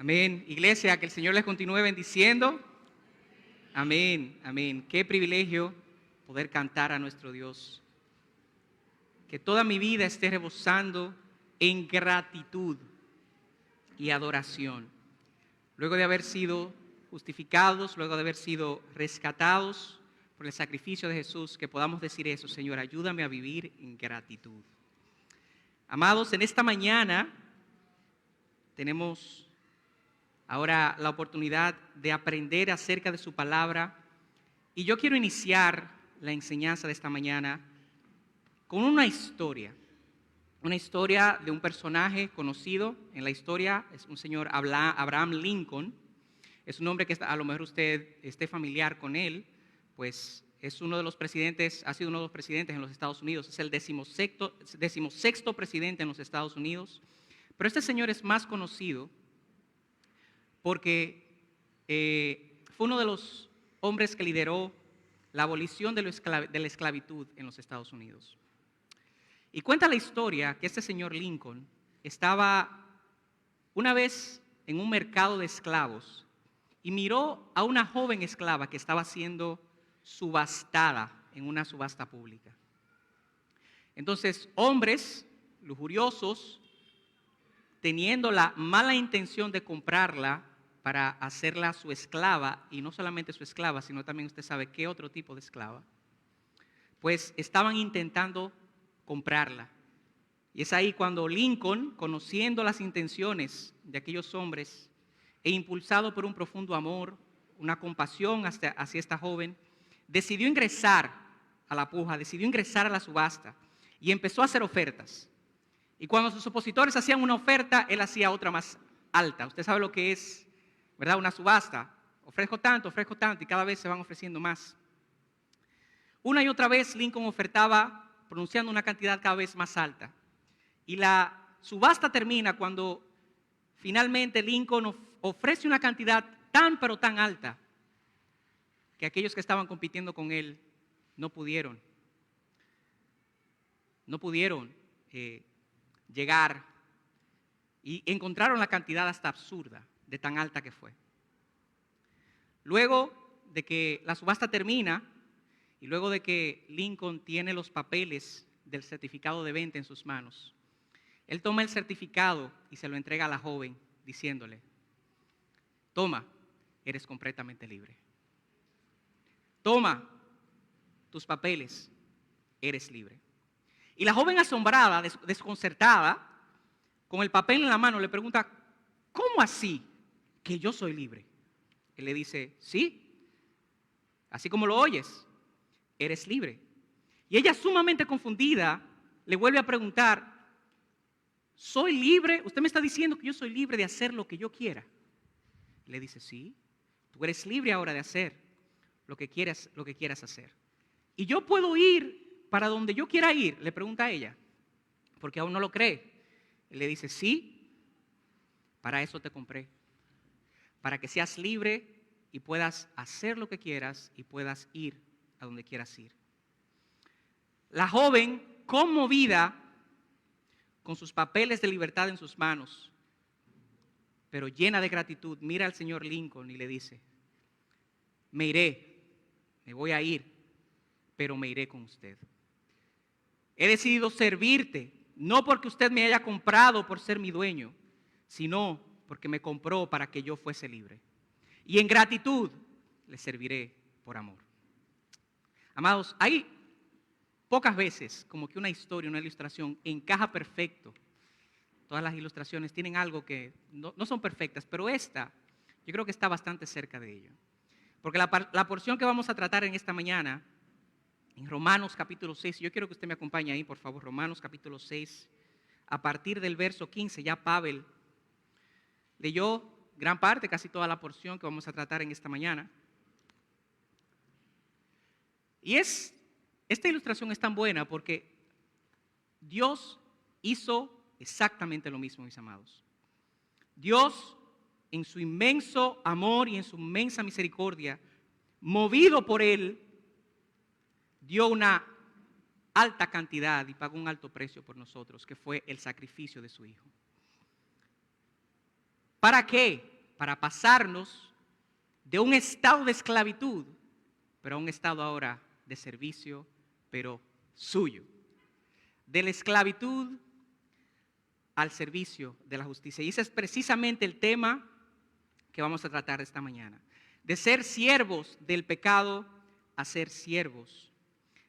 Amén. Iglesia, que el Señor les continúe bendiciendo. Amén, amén. Qué privilegio poder cantar a nuestro Dios. Que toda mi vida esté rebosando en gratitud y adoración. Luego de haber sido justificados, luego de haber sido rescatados por el sacrificio de Jesús, que podamos decir eso: Señor, ayúdame a vivir en gratitud. Amados, en esta mañana tenemos ahora la oportunidad de aprender acerca de su palabra, y yo quiero iniciar la enseñanza de esta mañana con una historia de un personaje conocido en la historia. Es un señor Abraham Lincoln. Es un hombre que a lo mejor usted esté familiar con él, pues es uno de los presidentes, ha sido uno de los presidentes en los Estados Unidos, es el decimosexto presidente en los Estados Unidos. Pero este señor es más conocido porque fue uno de los hombres que lideró la abolición de la esclavitud en los Estados Unidos. Y cuenta la historia que este señor Lincoln estaba una vez en un mercado de esclavos y miró a una joven esclava que estaba siendo subastada en una subasta pública. Entonces, hombres lujuriosos, teniendo la mala intención de comprarla para hacerla su esclava, y no solamente su esclava, sino también usted sabe qué otro tipo de esclava, pues estaban intentando comprarla. Y es ahí cuando Lincoln, conociendo las intenciones de aquellos hombres e impulsado por un profundo amor, una compasión hacia esta joven, decidió ingresar a la puja, decidió ingresar a la subasta y empezó a hacer ofertas. Y cuando sus opositores hacían una oferta, él hacía otra más alta. Usted sabe lo que es, ¿verdad? Una subasta. Ofrezco tanto, y cada vez se van ofreciendo más. Una y otra vez Lincoln ofertaba pronunciando una cantidad cada vez más alta. Y la subasta termina cuando finalmente Lincoln ofrece una cantidad tan pero tan alta que aquellos que estaban compitiendo con él no pudieron llegar, y encontraron la cantidad hasta absurda de tan alta que fue. Luego de que la subasta termina y luego de que Lincoln tiene los papeles del certificado de venta en sus manos, él toma el certificado y se lo entrega a la joven diciéndole: toma, eres completamente libre. Toma tus papeles, eres libre. Y la joven, asombrada, desconcertada, con el papel en la mano, le pregunta: ¿cómo así que yo soy libre? Él le dice: sí, así como lo oyes, eres libre. Y ella, sumamente confundida, le vuelve a preguntar: ¿soy libre? ¿Usted me está diciendo que yo soy libre de hacer lo que yo quiera? Le dice: sí, tú eres libre ahora de hacer lo que quieras hacer. ¿Y yo puedo ir para donde yo quiera ir?, le pregunta a ella, porque aún no lo cree. Él le dice: sí, para eso te compré, para que seas libre y puedas hacer lo que quieras y puedas ir a donde quieras ir. La joven, conmovida, con sus papeles de libertad en sus manos, pero llena de gratitud, mira al señor Lincoln y le dice: me iré, me voy a ir, pero me iré con usted. He decidido servirte, no porque usted me haya comprado por ser mi dueño, sino porque me compró para que yo fuese libre. Y en gratitud le serviré por amor. Amados, hay pocas veces como que una historia, una ilustración encaja perfecto. Todas las ilustraciones tienen algo que no son perfectas, pero esta yo creo que está bastante cerca de ello. Porque la porción que vamos a tratar en esta mañana, en Romanos capítulo 6, yo quiero que usted me acompañe ahí, por favor. Romanos capítulo 6, a partir del verso 15, ya Pavel leyó gran parte, casi toda la porción que vamos a tratar en esta mañana. Y esta ilustración es tan buena porque Dios hizo exactamente lo mismo, mis amados. Dios, en su inmenso amor y en su inmensa misericordia, movido por Él, dio una alta cantidad y pagó un alto precio por nosotros, que fue el sacrificio de su Hijo. ¿Para qué? para pasarnos de un estado de esclavitud, pero a un estado ahora de servicio, pero suyo. De la esclavitud al servicio de la justicia. Y ese es precisamente el tema que vamos a tratar esta mañana. De ser siervos del pecado a ser siervos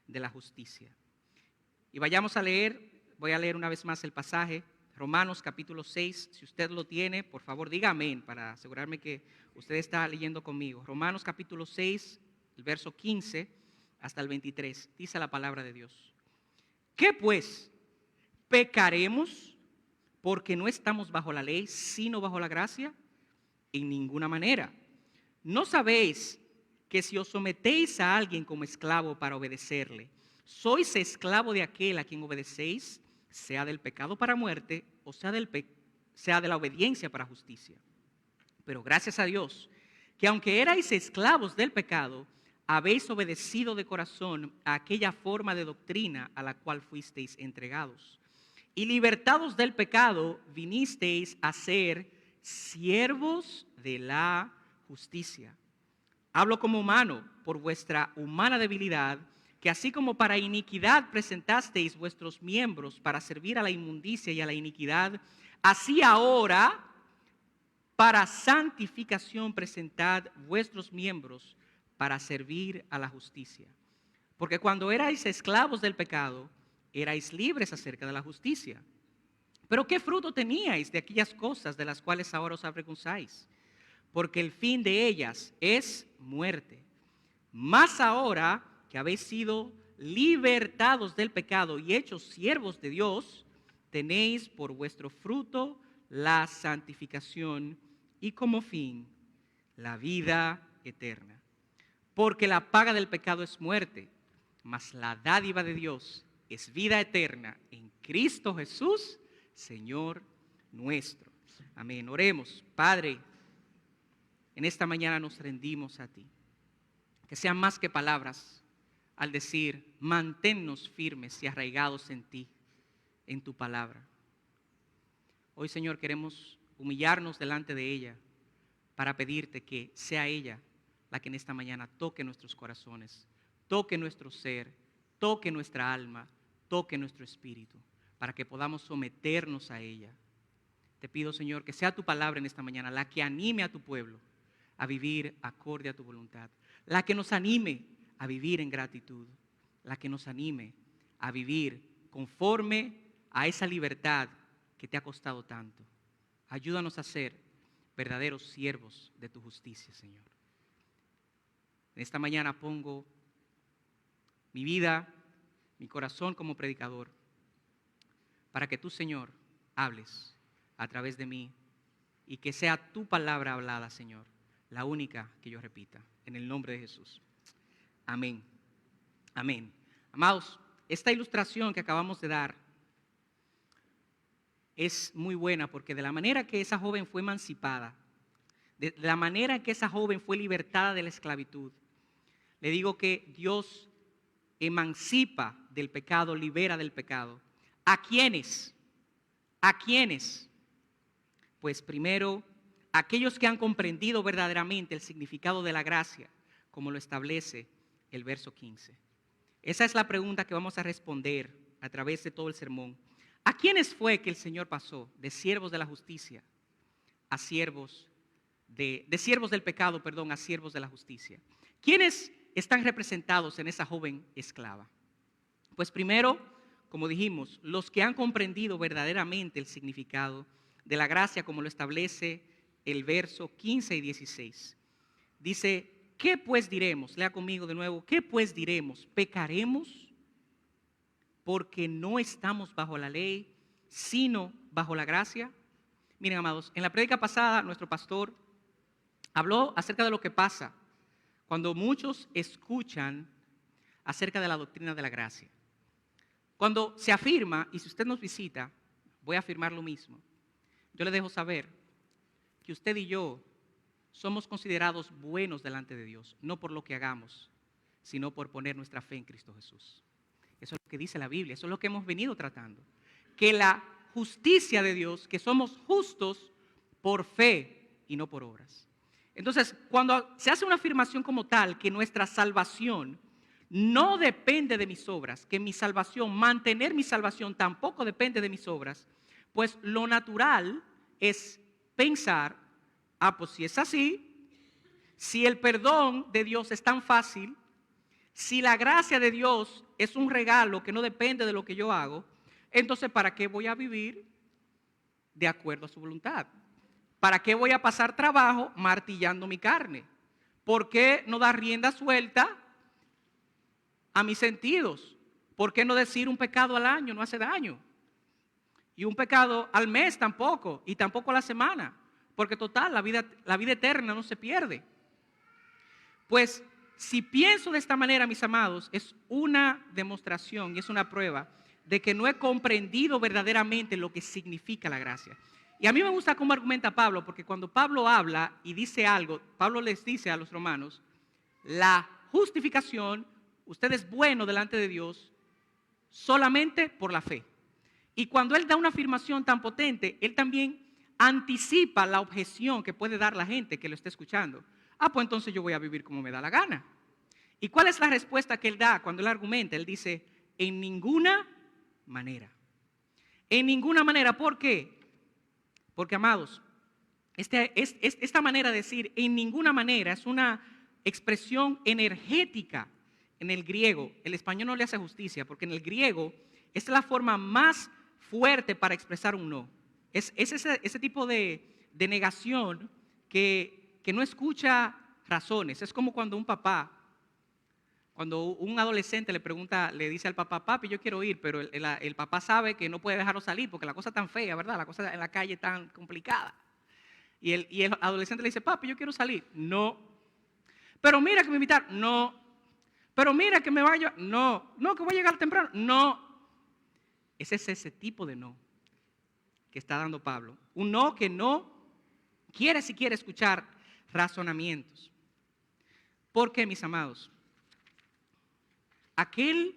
de la justicia. Y vayamos a leer, voy a leer una vez más el pasaje, Romanos capítulo 6. Si usted lo tiene, por favor diga amén para asegurarme que usted está leyendo conmigo. Romanos capítulo 6, el verso 15 hasta el 23. Dice la palabra de Dios. ¿Qué pues? ¿Pecaremos porque no estamos bajo la ley, sino bajo la gracia? En ninguna manera. ¿No sabéis que si os sometéis a alguien como esclavo para obedecerle, sois esclavo de aquel a quien obedecéis, sea del pecado para muerte o sea de la obediencia para justicia? Pero gracias a Dios, que aunque erais esclavos del pecado, habéis obedecido de corazón a aquella forma de doctrina a la cual fuisteis entregados. Y libertados del pecado, vinisteis a ser siervos de la justicia. Hablo como humano por vuestra humana debilidad, que así como para iniquidad presentasteis vuestros miembros para servir a la inmundicia y a la iniquidad, así ahora para santificación presentad vuestros miembros para servir a la justicia. Porque cuando erais esclavos del pecado, erais libres acerca de la justicia. Pero ¿qué fruto teníais de aquellas cosas de las cuales ahora os avergonzáis? Porque el fin de ellas es muerte. Mas ahora que habéis sido libertados del pecado y hechos siervos de Dios, tenéis por vuestro fruto la santificación y como fin la vida eterna. Porque la paga del pecado es muerte, mas la dádiva de Dios es vida eterna en Cristo Jesús, Señor nuestro. Amén. Oremos. Padre, en esta mañana nos rendimos a ti. Que sean más que palabras al decir, manténnos firmes y arraigados en ti, en tu palabra. Hoy, Señor, queremos humillarnos delante de ella para pedirte que sea ella la que en esta mañana toque nuestros corazones, toque nuestro ser, toque nuestra alma, toque nuestro espíritu, para que podamos someternos a ella. Te pido, Señor, que sea tu palabra en esta mañana la que anime a tu pueblo a vivir acorde a tu voluntad, la que nos anime a vivir en gratitud, la que nos anime a vivir conforme a esa libertad que te ha costado tanto. Ayúdanos a ser verdaderos siervos de tu justicia, Señor. En esta mañana pongo mi vida, mi corazón como predicador, para que tú, Señor, hables a través de mí y que sea tu palabra hablada, Señor, la única que yo repita, en el nombre de Jesús. Amén. Amén. Amados, esta ilustración que acabamos de dar es muy buena porque de la manera que esa joven fue emancipada, de la manera que esa joven fue libertada de la esclavitud, le digo que Dios emancipa del pecado, libera del pecado. ¿A quiénes? ¿A quiénes? Pues primero, aquellos que han comprendido verdaderamente el significado de la gracia, como lo establece el verso 15. Esa es la pregunta que vamos a responder a través de todo el sermón. ¿A quiénes fue que el Señor pasó de siervos de la justicia a siervos de siervos del pecado, perdón, a siervos de la justicia? ¿Quiénes están representados en esa joven esclava? Pues primero, como dijimos, los que han comprendido verdaderamente el significado de la gracia, como lo establece el verso 15 y 16. Dice, ¿qué pues diremos? Lea conmigo de nuevo. ¿Qué pues diremos? ¿Pecaremos porque no estamos bajo la ley, sino bajo la gracia? Miren, amados, en la prédica pasada nuestro pastor habló acerca de lo que pasa cuando muchos escuchan acerca de la doctrina de la gracia. Cuando se afirma, y si usted nos visita, voy a afirmar lo mismo, yo le dejo saber que usted y yo somos considerados buenos delante de Dios, no por lo que hagamos, sino por poner nuestra fe en Cristo Jesús. Eso es lo que dice la Biblia, eso es lo que hemos venido tratando. Que la justicia de Dios, que somos justos por fe y no por obras. Entonces, cuando se hace una afirmación como tal, que nuestra salvación no depende de mis obras, que mi salvación, mantener mi salvación tampoco depende de mis obras, pues lo natural es pensar, pues si es así, si el perdón de Dios es tan fácil, si la gracia de Dios es un regalo que no depende de lo que yo hago, entonces ¿para qué voy a vivir de acuerdo a su voluntad? ¿Para qué voy a pasar trabajo martillando mi carne? ¿Por qué no dar rienda suelta a mis sentidos? ¿Por qué no decir un pecado al año no hace daño? Y un pecado al mes tampoco, y tampoco a la semana, porque total, la vida eterna no se pierde. Pues si pienso de esta manera, mis amados, es una demostración y es una prueba de que no he comprendido verdaderamente lo que significa la gracia. Y a mí me gusta cómo argumenta Pablo, porque cuando Pablo habla y dice algo, Pablo les dice a los romanos, la justificación, usted es bueno delante de Dios solamente por la fe. Y cuando él da una afirmación tan potente, él también anticipa la objeción que puede dar la gente que lo está escuchando. Pues entonces yo voy a vivir como me da la gana. ¿Y cuál es la respuesta que él da cuando él argumenta? Él dice, en ninguna manera. En ninguna manera. ¿Por qué? Porque, amados, esta manera de decir en ninguna manera es una expresión energética en el griego. El español no le hace justicia, porque en el griego es la forma más fuerte para expresar un no. Es ese tipo de negación que no escucha razones. Es como cuando un papá, cuando un adolescente le dice al papá, papi, yo quiero ir, pero el papá sabe que no puede dejarlo salir porque la cosa es tan fea, ¿verdad? La cosa en la calle es tan complicada. Y el adolescente le dice, papi, yo quiero salir. No. Pero mira que me invitaron. No. Pero mira que me vaya. No. No, que voy a llegar temprano. No. Ese es ese tipo de no que está dando Pablo. Un no que no quiere siquiera escuchar razonamientos. Porque, mis amados, aquel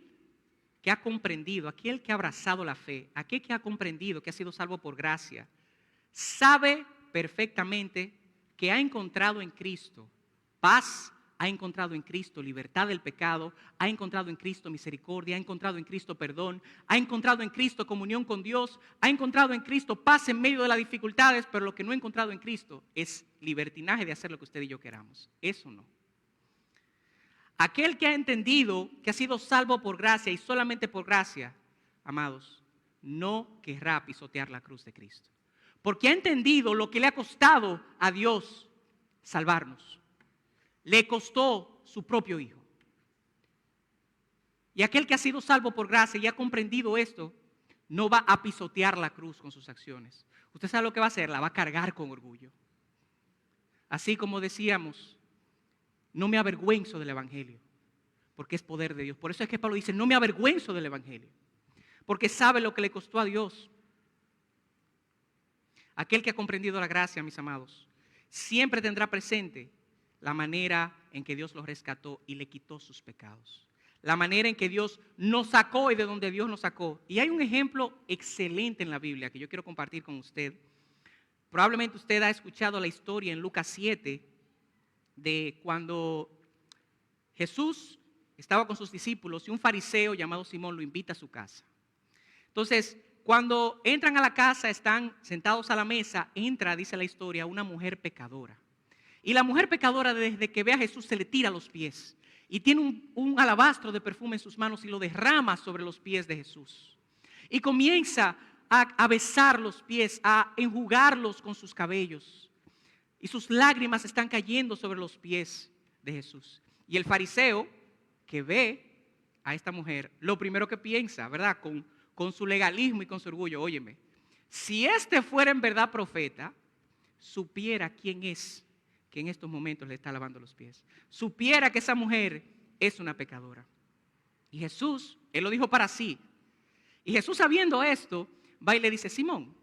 que ha comprendido, aquel que ha abrazado la fe, aquel que ha comprendido que ha sido salvo por gracia, sabe perfectamente que ha encontrado en Cristo paz, ha encontrado en Cristo libertad del pecado, ha encontrado en Cristo misericordia, ha encontrado en Cristo perdón, ha encontrado en Cristo comunión con Dios, ha encontrado en Cristo paz en medio de las dificultades, pero lo que no ha encontrado en Cristo es libertinaje de hacer lo que usted y yo queramos. Eso no. Aquel que ha entendido que ha sido salvo por gracia y solamente por gracia, amados, no querrá pisotear la cruz de Cristo. Porque ha entendido lo que le ha costado a Dios salvarnos. Le costó su propio Hijo. Y aquel que ha sido salvo por gracia y ha comprendido esto, no va a pisotear la cruz con sus acciones. Usted sabe lo que va a hacer, la va a cargar con orgullo. Así como decíamos, no me avergüenzo del Evangelio, porque es poder de Dios. Por eso es que Pablo dice, no me avergüenzo del Evangelio, porque sabe lo que le costó a Dios. Aquel que ha comprendido la gracia, mis amados, siempre tendrá presente la manera en que Dios los rescató y le quitó sus pecados. La manera en que Dios nos sacó y de donde Dios nos sacó. Y hay un ejemplo excelente en la Biblia que yo quiero compartir con usted. Probablemente usted ha escuchado la historia en Lucas 7 de cuando Jesús estaba con sus discípulos y un fariseo llamado Simón lo invita a su casa. Entonces, cuando entran a la casa, están sentados a la mesa, entra, dice la historia, una mujer pecadora. Y la mujer pecadora, desde que ve a Jesús, se le tira a los pies. Y tiene un alabastro de perfume en sus manos y lo derrama sobre los pies de Jesús. Y comienza a besar los pies, a enjugarlos con sus cabellos. Y sus lágrimas están cayendo sobre los pies de Jesús. Y el fariseo que ve a esta mujer, lo primero que piensa, ¿verdad? Con su legalismo y con su orgullo, óyeme, si este fuera en verdad profeta, supiera quién es que en estos momentos le está lavando los pies. Supiera que esa mujer es una pecadora. Y Jesús, él lo dijo para sí. Y Jesús, sabiendo esto, va y le dice, Simón,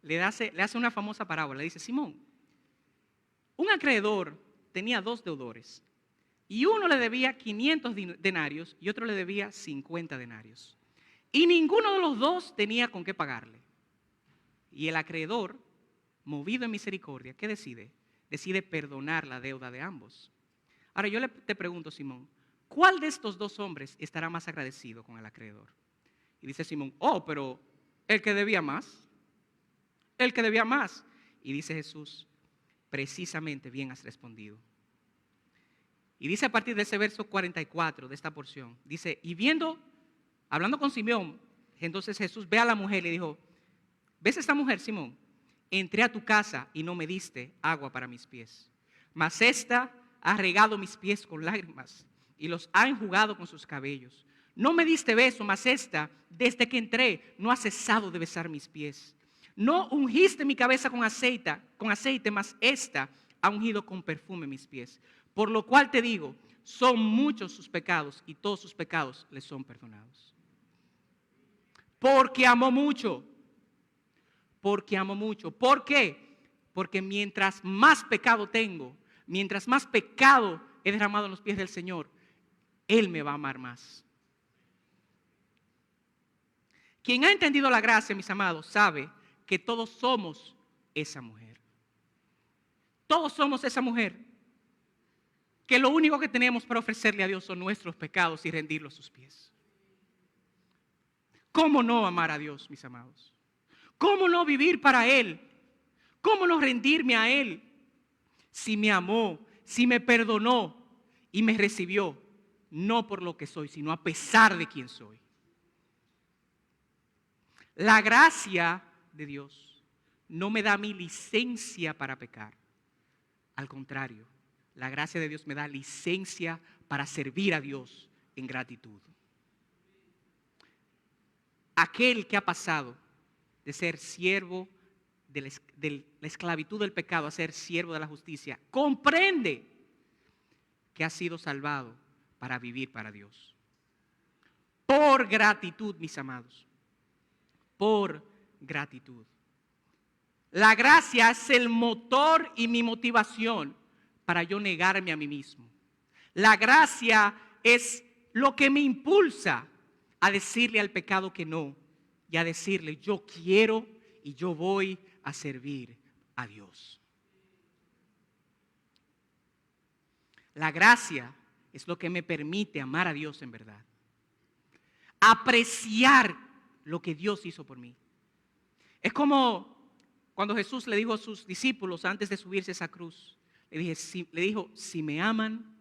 le hace una famosa parábola, le dice, Simón, un acreedor tenía 2 deudores. Y uno le debía 500 denarios y otro le debía 50 denarios. Y ninguno de los dos tenía con qué pagarle. Y el acreedor movido en misericordia, ¿qué decide? Decide perdonar la deuda de ambos. Ahora yo te pregunto, Simón, ¿cuál de estos dos hombres estará más agradecido con el acreedor? Y dice Simón, pero el que debía más, el que debía más. Y dice Jesús, precisamente bien has respondido. Y dice a partir de ese verso 44 de esta porción, dice, hablando con Simón, entonces Jesús ve a la mujer y le dijo, ¿ves esta mujer, Simón? Entré a tu casa y no me diste agua para mis pies, mas esta ha regado mis pies con lágrimas y los ha enjugado con sus cabellos. No me diste beso, mas esta, desde que entré, no ha cesado de besar mis pies. No ungiste mi cabeza con aceite, mas esta ha ungido con perfume mis pies. Por lo cual te digo, son muchos sus pecados y todos sus pecados les son perdonados. Porque amó mucho. Porque amo mucho. ¿Por qué? Porque mientras más pecado tengo, mientras más pecado he derramado en los pies del Señor, Él me va a amar más. Quien ha entendido la gracia, mis amados, sabe que todos somos esa mujer. Todos somos esa mujer. Que lo único que tenemos para ofrecerle a Dios son nuestros pecados y rendirlos a sus pies. ¿Cómo no amar a Dios, mis amados? ¿Cómo no vivir para Él? ¿Cómo no rendirme a Él? Si me amó, si me perdonó y me recibió, no por lo que soy, sino a pesar de quién soy. La gracia de Dios no me da mi licencia para pecar. Al contrario, la gracia de Dios me da licencia para servir a Dios en gratitud. Aquel que ha pasado de ser siervo de la esclavitud del pecado a ser siervo de la justicia, comprende que ha sido salvado para vivir para Dios. Por gratitud, mis amados. Por gratitud. La gracia es el motor y mi motivación para yo negarme a mí mismo. La gracia es lo que me impulsa a decirle al pecado que no y a decirle yo quiero y yo voy a servir a Dios. La gracia es lo que me permite amar a Dios en verdad. Apreciar lo que Dios hizo por mí. Es como cuando Jesús le dijo a sus discípulos antes de subirse a esa cruz, le dijo, si me aman,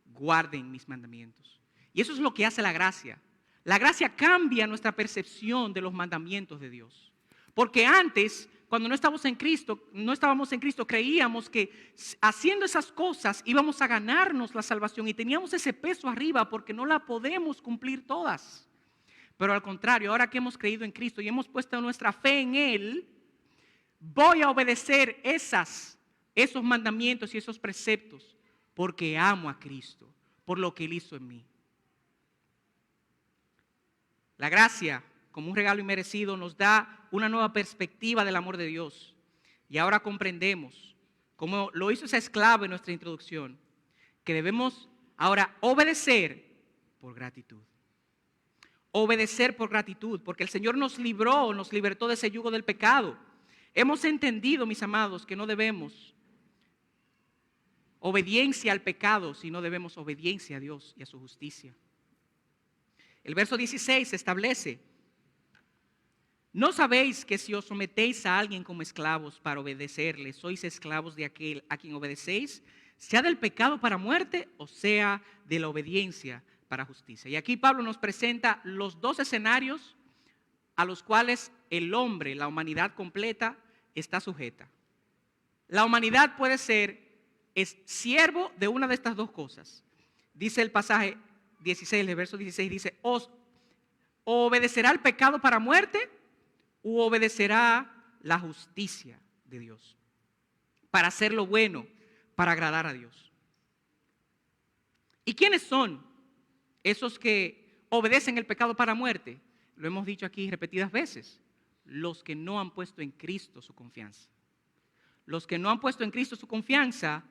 guarden mis mandamientos. Y eso es lo que hace la gracia. La gracia cambia nuestra percepción de los mandamientos de Dios. Porque antes, cuando no estábamos en Cristo, creíamos que haciendo esas cosas íbamos a ganarnos la salvación y teníamos ese peso arriba porque no la podemos cumplir todas. Pero al contrario, ahora que hemos creído en Cristo y hemos puesto nuestra fe en Él, voy a obedecer esos mandamientos y esos preceptos porque amo a Cristo, por lo que Él hizo en mí. La gracia, como un regalo inmerecido, nos da una nueva perspectiva del amor de Dios. Y ahora comprendemos, como lo hizo esa esclava en nuestra introducción, que debemos ahora obedecer por gratitud. Obedecer por gratitud, porque el Señor nos libertó de ese yugo del pecado. Hemos entendido, mis amados, que no debemos obediencia al pecado, sino debemos obediencia a Dios y a su justicia. El verso 16 establece, ¿no sabéis que si os sometéis a alguien como esclavos para obedecerle, sois esclavos de aquel a quien obedecéis, sea del pecado para muerte o sea de la obediencia para justicia? Y aquí Pablo nos presenta los dos escenarios a los cuales el hombre, la humanidad completa, está sujeta. La humanidad puede ser siervo de una de estas dos cosas. Dice el pasaje 16, el verso 16 dice, ¿os obedecerá el pecado para muerte o obedecerá la justicia de Dios? Para hacer lo bueno, para agradar a Dios. ¿Y quiénes son esos que obedecen el pecado para muerte? Lo hemos dicho aquí repetidas veces. Los que no han puesto en Cristo su confianza. Los que no han puesto en Cristo su confianza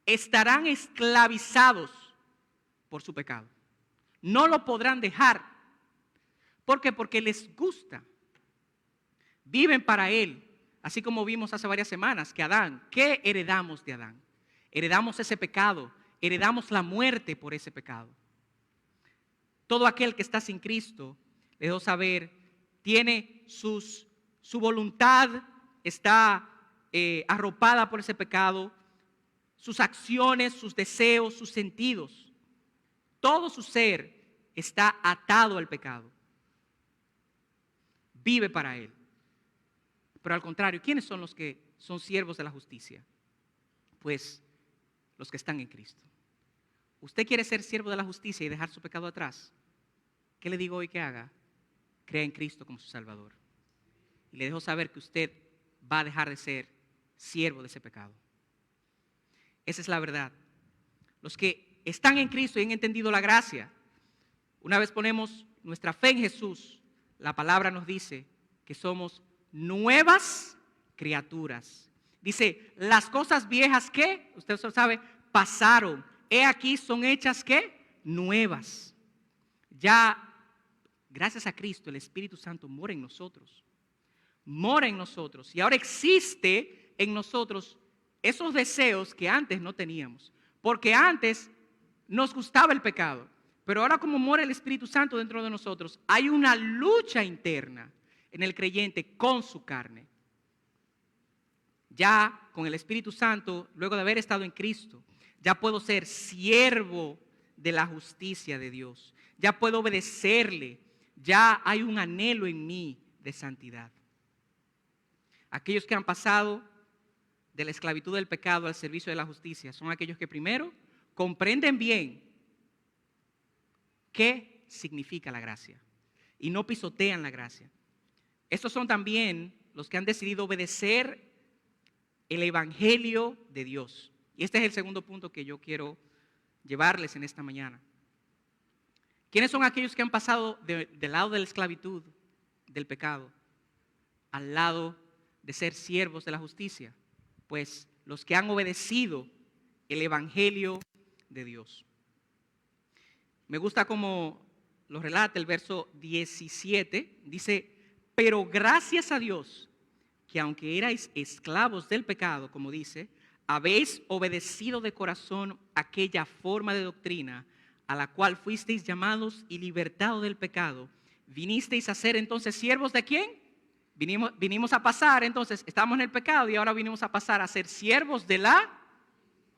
estarán esclavizados por su pecado. No lo podrán dejar. ¿Por qué? Porque les gusta. Viven para Él. Así como vimos hace varias semanas que Adán, ¿qué heredamos de Adán? Heredamos ese pecado, heredamos la muerte por ese pecado. Todo aquel que está sin Cristo, le dejo saber, tiene su voluntad está arropada por ese pecado, sus acciones, sus deseos, sus sentidos, todo su ser está atado al pecado. Vive para él. Pero al contrario, ¿quiénes son los que son siervos de la justicia? Pues los que están en Cristo. ¿Usted quiere ser siervo de la justicia y dejar su pecado atrás? ¿Qué le digo hoy que haga? Crea en Cristo como su Salvador. Y le dejo saber que usted va a dejar de ser siervo de ese pecado. Esa es la verdad. Los que están en Cristo y han entendido la gracia, una vez ponemos nuestra fe en Jesús, la palabra nos dice que somos nuevas criaturas. Dice, las cosas viejas que, usted sabe, pasaron. He aquí son hechas ¿qué? Nuevas. Ya, gracias a Cristo, el Espíritu Santo mora en nosotros. Mora en nosotros. Y ahora existe en nosotros esos deseos que antes no teníamos. Porque antes nos gustaba el pecado. Pero ahora como mora el Espíritu Santo dentro de nosotros, hay una lucha interna en el creyente con su carne. Ya con el Espíritu Santo, luego de haber estado en Cristo, ya puedo ser siervo de la justicia de Dios. Ya puedo obedecerle. Ya hay un anhelo en mí de santidad. Aquellos que han pasado de la esclavitud del pecado al servicio de la justicia son aquellos que primero comprenden bien qué significa la gracia y no pisotean la gracia. Estos son también los que han decidido obedecer el Evangelio de Dios. Y este es el segundo punto que yo quiero llevarles en esta mañana. ¿Quiénes son aquellos que han pasado del lado de la esclavitud, del pecado, al lado de ser siervos de la justicia? Pues los que han obedecido el Evangelio de Dios. Me gusta como lo relata el verso 17, dice, pero gracias a Dios que aunque erais esclavos del pecado, como dice, habéis obedecido de corazón aquella forma de doctrina a la cual fuisteis llamados y libertados del pecado. ¿Vinisteis a ser entonces siervos de quién? Vinimos a pasar, entonces estamos en el pecado y ahora vinimos a pasar a ser siervos de la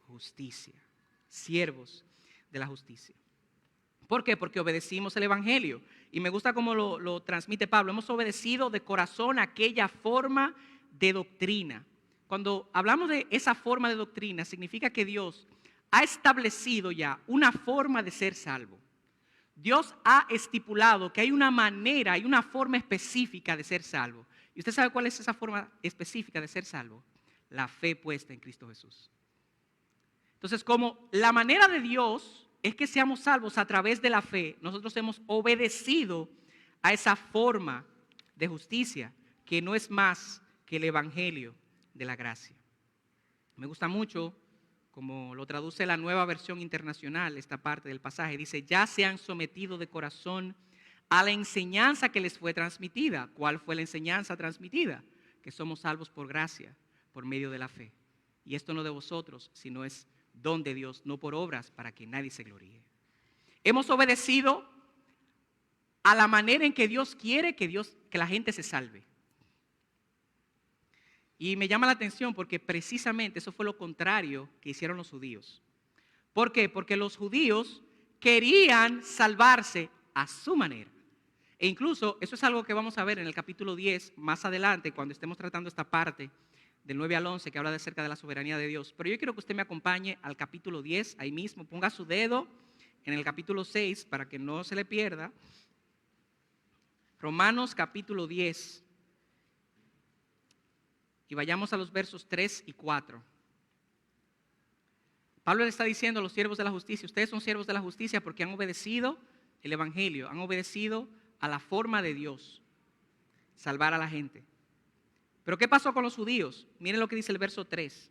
justicia. Siervos de la justicia. ¿Por qué? Porque obedecimos el Evangelio. Y me gusta cómo lo transmite Pablo. Hemos obedecido de corazón aquella forma de doctrina. Cuando hablamos de esa forma de doctrina, significa que Dios ha establecido ya una forma de ser salvo. Dios ha estipulado que hay una manera, hay una forma específica de ser salvo. ¿Y usted sabe cuál es esa forma específica de ser salvo? La fe puesta en Cristo Jesús. Entonces, como la manera de Dios es que seamos salvos a través de la fe, nosotros hemos obedecido a esa forma de justicia que no es más que el Evangelio de la gracia. Me gusta mucho como lo traduce la Nueva Versión Internacional, esta parte del pasaje, dice, ya se han sometido de corazón a la enseñanza que les fue transmitida. ¿Cuál fue la enseñanza transmitida? Que somos salvos por gracia, por medio de la fe. Y esto no de vosotros, sino es don de Dios, no por obras, para que nadie se gloríe. Hemos obedecido a la manera en que Dios quiere que la gente se salve. Y me llama la atención porque precisamente eso fue lo contrario que hicieron los judíos. ¿Por qué? Porque los judíos querían salvarse a su manera. E incluso eso es algo que vamos a ver en el capítulo 10 más adelante cuando estemos tratando esta parte del 9 al 11 que habla acerca de la soberanía de Dios. Pero yo quiero que usted me acompañe al capítulo 10, ahí mismo, ponga su dedo en el capítulo 6 para que no se le pierda. Romanos capítulo 10. Y vayamos a los versos 3 y 4. Pablo le está diciendo a los siervos de la justicia, ustedes son siervos de la justicia porque han obedecido el Evangelio, han obedecido a la forma de Dios, salvar a la gente. Pero ¿qué pasó con los judíos? Miren lo que dice el verso 3.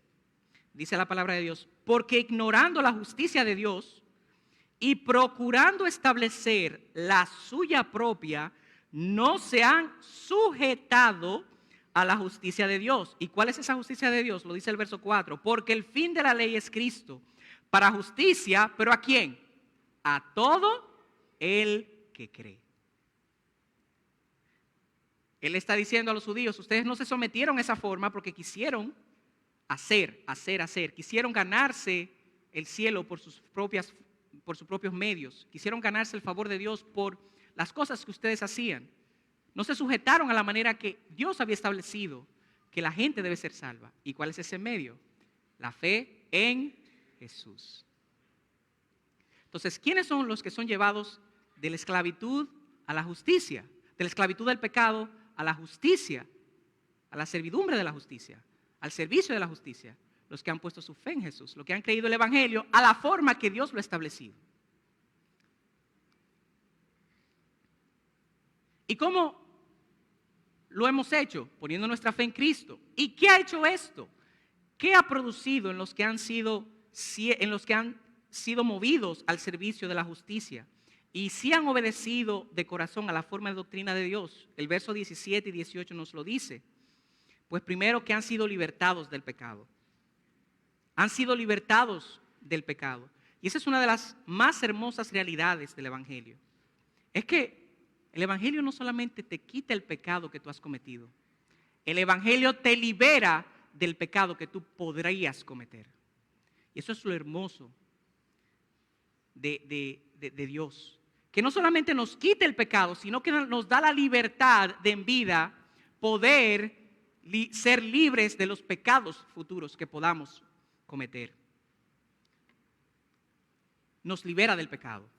Dice la palabra de Dios, porque ignorando la justicia de Dios y procurando establecer la suya propia, no se han sujetado a la justicia de Dios. ¿Y cuál es esa justicia de Dios? Lo dice el verso 4. Porque el fin de la ley es Cristo, para justicia, ¿pero a quién? A todo el que cree. Él está diciendo a los judíos, ustedes no se sometieron a esa forma porque quisieron hacer. Quisieron ganarse el cielo por sus propios medios. Quisieron ganarse el favor de Dios por las cosas que ustedes hacían. No se sujetaron a la manera que Dios había establecido que la gente debe ser salva. ¿Y cuál es ese medio? La fe en Jesús. Entonces, ¿quiénes son los que son llevados de la esclavitud a la justicia? De la esclavitud del pecado a la justicia, a la servidumbre de la justicia, al servicio de la justicia. Los que han puesto su fe en Jesús, los que han creído el Evangelio a la forma que Dios lo ha establecido. ¿Y cómo lo hemos hecho? Poniendo nuestra fe en Cristo. ¿Y qué ha hecho esto? ¿Qué ha producido en los que han sido movidos al servicio de la justicia? Y si han obedecido de corazón a la forma de doctrina de Dios. El verso 17 y 18 nos lo dice. Pues primero que han sido libertados del pecado. Han sido libertados del pecado. Y esa es una de las más hermosas realidades del Evangelio. Es que el Evangelio no solamente te quita el pecado que tú has cometido. El Evangelio te libera del pecado que tú podrías cometer. Y eso es lo hermoso de Dios. Que no solamente nos quita el pecado, sino que nos da la libertad de en vida poder ser libres de los pecados futuros que podamos cometer. Nos libera del pecado.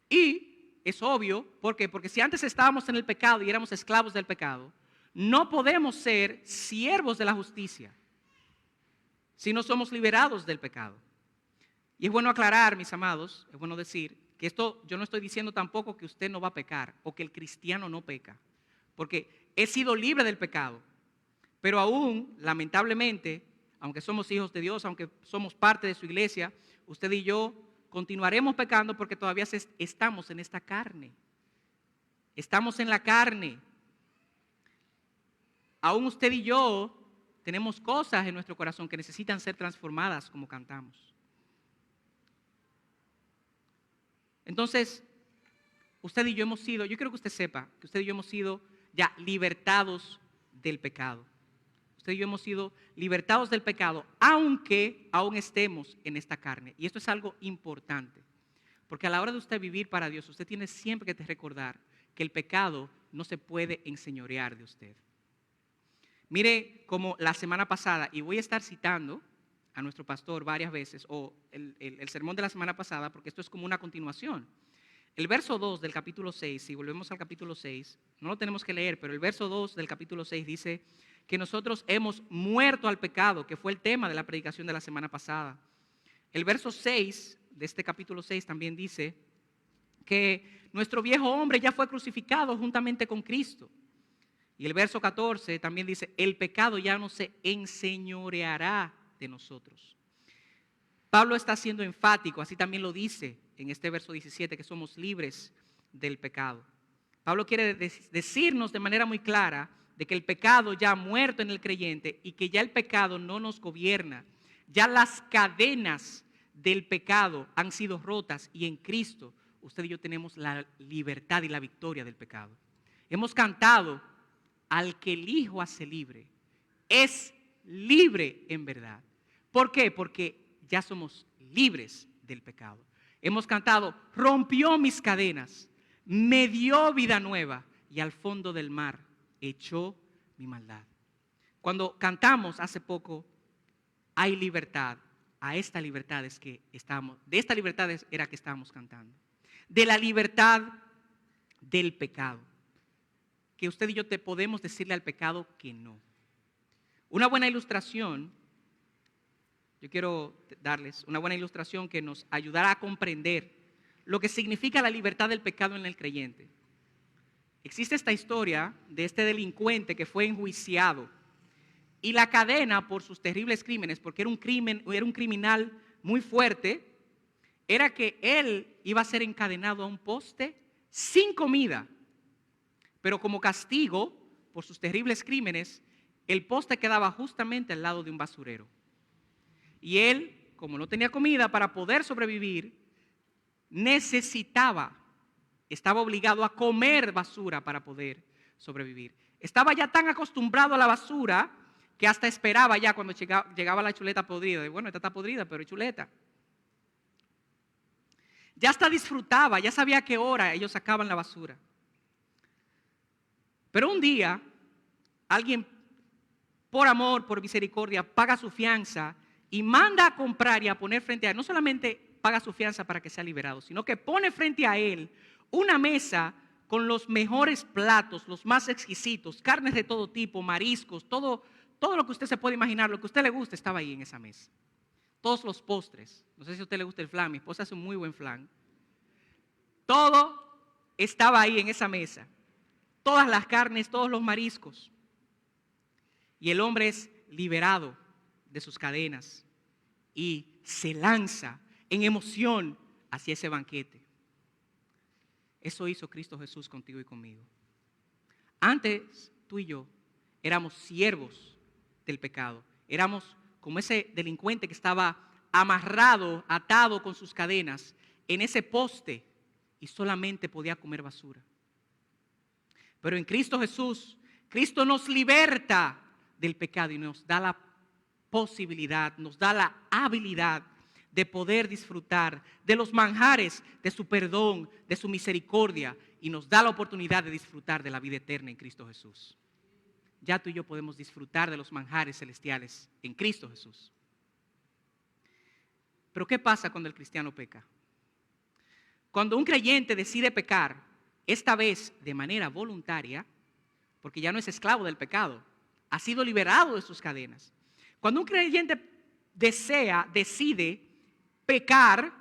Y es obvio, ¿por qué? Porque si antes estábamos en el pecado y éramos esclavos del pecado, no podemos ser siervos de la justicia si no somos liberados del pecado. Y es bueno aclarar, mis amados, es bueno decir que esto, yo no estoy diciendo tampoco que usted no va a pecar o que el cristiano no peca, porque he sido libre del pecado, pero aún, lamentablemente, aunque somos hijos de Dios, aunque somos parte de su iglesia, usted y yo continuaremos pecando porque todavía estamos en esta carne. Estamos en la carne. Aún usted y yo tenemos cosas en nuestro corazón que necesitan ser transformadas como cantamos. Entonces, usted y yo hemos sido, yo quiero que usted sepa que usted y yo hemos sido ya libertados del pecado. Usted y yo hemos sido libertados del pecado, aunque aún estemos en esta carne. Y esto es algo importante, porque a la hora de usted vivir para Dios, usted tiene siempre que recordar que el pecado no se puede enseñorear de usted. Mire como la semana pasada, y voy a estar citando a nuestro pastor varias veces, o el sermón de la semana pasada, porque esto es como una continuación. El verso 2 del capítulo 6, si volvemos al capítulo 6, no lo tenemos que leer, pero el verso 2 del capítulo 6 dice que nosotros hemos muerto al pecado, que fue el tema de la predicación de la semana pasada. El verso 6 de este capítulo 6 también dice que nuestro viejo hombre ya fue crucificado juntamente con Cristo. Y el verso 14 también dice, el pecado ya no se enseñoreará de nosotros. Pablo está siendo enfático, así también lo dice en este verso 17, que somos libres del pecado. Pablo quiere decirnos de manera muy clara de que el pecado ya ha muerto en el creyente y que ya el pecado no nos gobierna. Ya las cadenas del pecado han sido rotas y en Cristo usted y yo tenemos la libertad y la victoria del pecado. Hemos cantado, al que el Hijo hace libre, es libre en verdad. ¿Por qué? Porque ya somos libres del pecado. Hemos cantado, rompió mis cadenas, me dio vida nueva y al fondo del mar echó mi maldad. Cuando cantamos hace poco, hay libertad. A esta libertad es que estamos, de esta libertad era que estábamos cantando. De la libertad del pecado. Que usted y yo te podemos decirle al pecado que no. Una buena ilustración, yo quiero darles una buena ilustración que nos ayudará a comprender lo que significa la libertad del pecado en el creyente. Existe esta historia de este delincuente que fue enjuiciado y la cadena por sus terribles crímenes, porque era un criminal muy fuerte, era que él iba a ser encadenado a un poste sin comida, pero como castigo por sus terribles crímenes, el poste quedaba justamente al lado de un basurero. Y él, como no tenía comida para poder sobrevivir, estaba obligado a comer basura para poder sobrevivir. Estaba ya tan acostumbrado a la basura que hasta esperaba ya cuando llegaba la chuleta podrida. Bueno, esta está podrida, pero es chuleta. Ya hasta disfrutaba, ya sabía a qué hora ellos sacaban la basura. Pero un día, alguien, por amor, por misericordia, paga su fianza y manda a comprar y a poner frente a él. No solamente paga su fianza para que sea liberado, sino que pone frente a él una mesa con los mejores platos, los más exquisitos, carnes de todo tipo, mariscos, todo lo que usted se puede imaginar, lo que a usted le guste, estaba ahí en esa mesa. Todos los postres, no sé si a usted le gusta el flan, mi esposa hace un muy buen flan. Todo estaba ahí en esa mesa. Todas las carnes, todos los mariscos. Y el hombre es liberado de sus cadenas y se lanza en emoción hacia ese banquete. Eso hizo Cristo Jesús contigo y conmigo. Antes, tú y yo éramos siervos del pecado. Éramos como ese delincuente que estaba amarrado, atado con sus cadenas en ese poste y solamente podía comer basura. Pero en Cristo Jesús, Cristo nos liberta del pecado y nos da la posibilidad, nos da la habilidad de poder disfrutar de los manjares de su perdón, de su misericordia, y nos da la oportunidad de disfrutar de la vida eterna en Cristo Jesús. Ya tú y yo podemos disfrutar de los manjares celestiales en Cristo Jesús. Pero ¿qué pasa cuando el cristiano peca? Cuando un creyente decide pecar, esta vez de manera voluntaria, porque ya no es esclavo del pecado, ha sido liberado de sus cadenas. Cuando un creyente decide pecar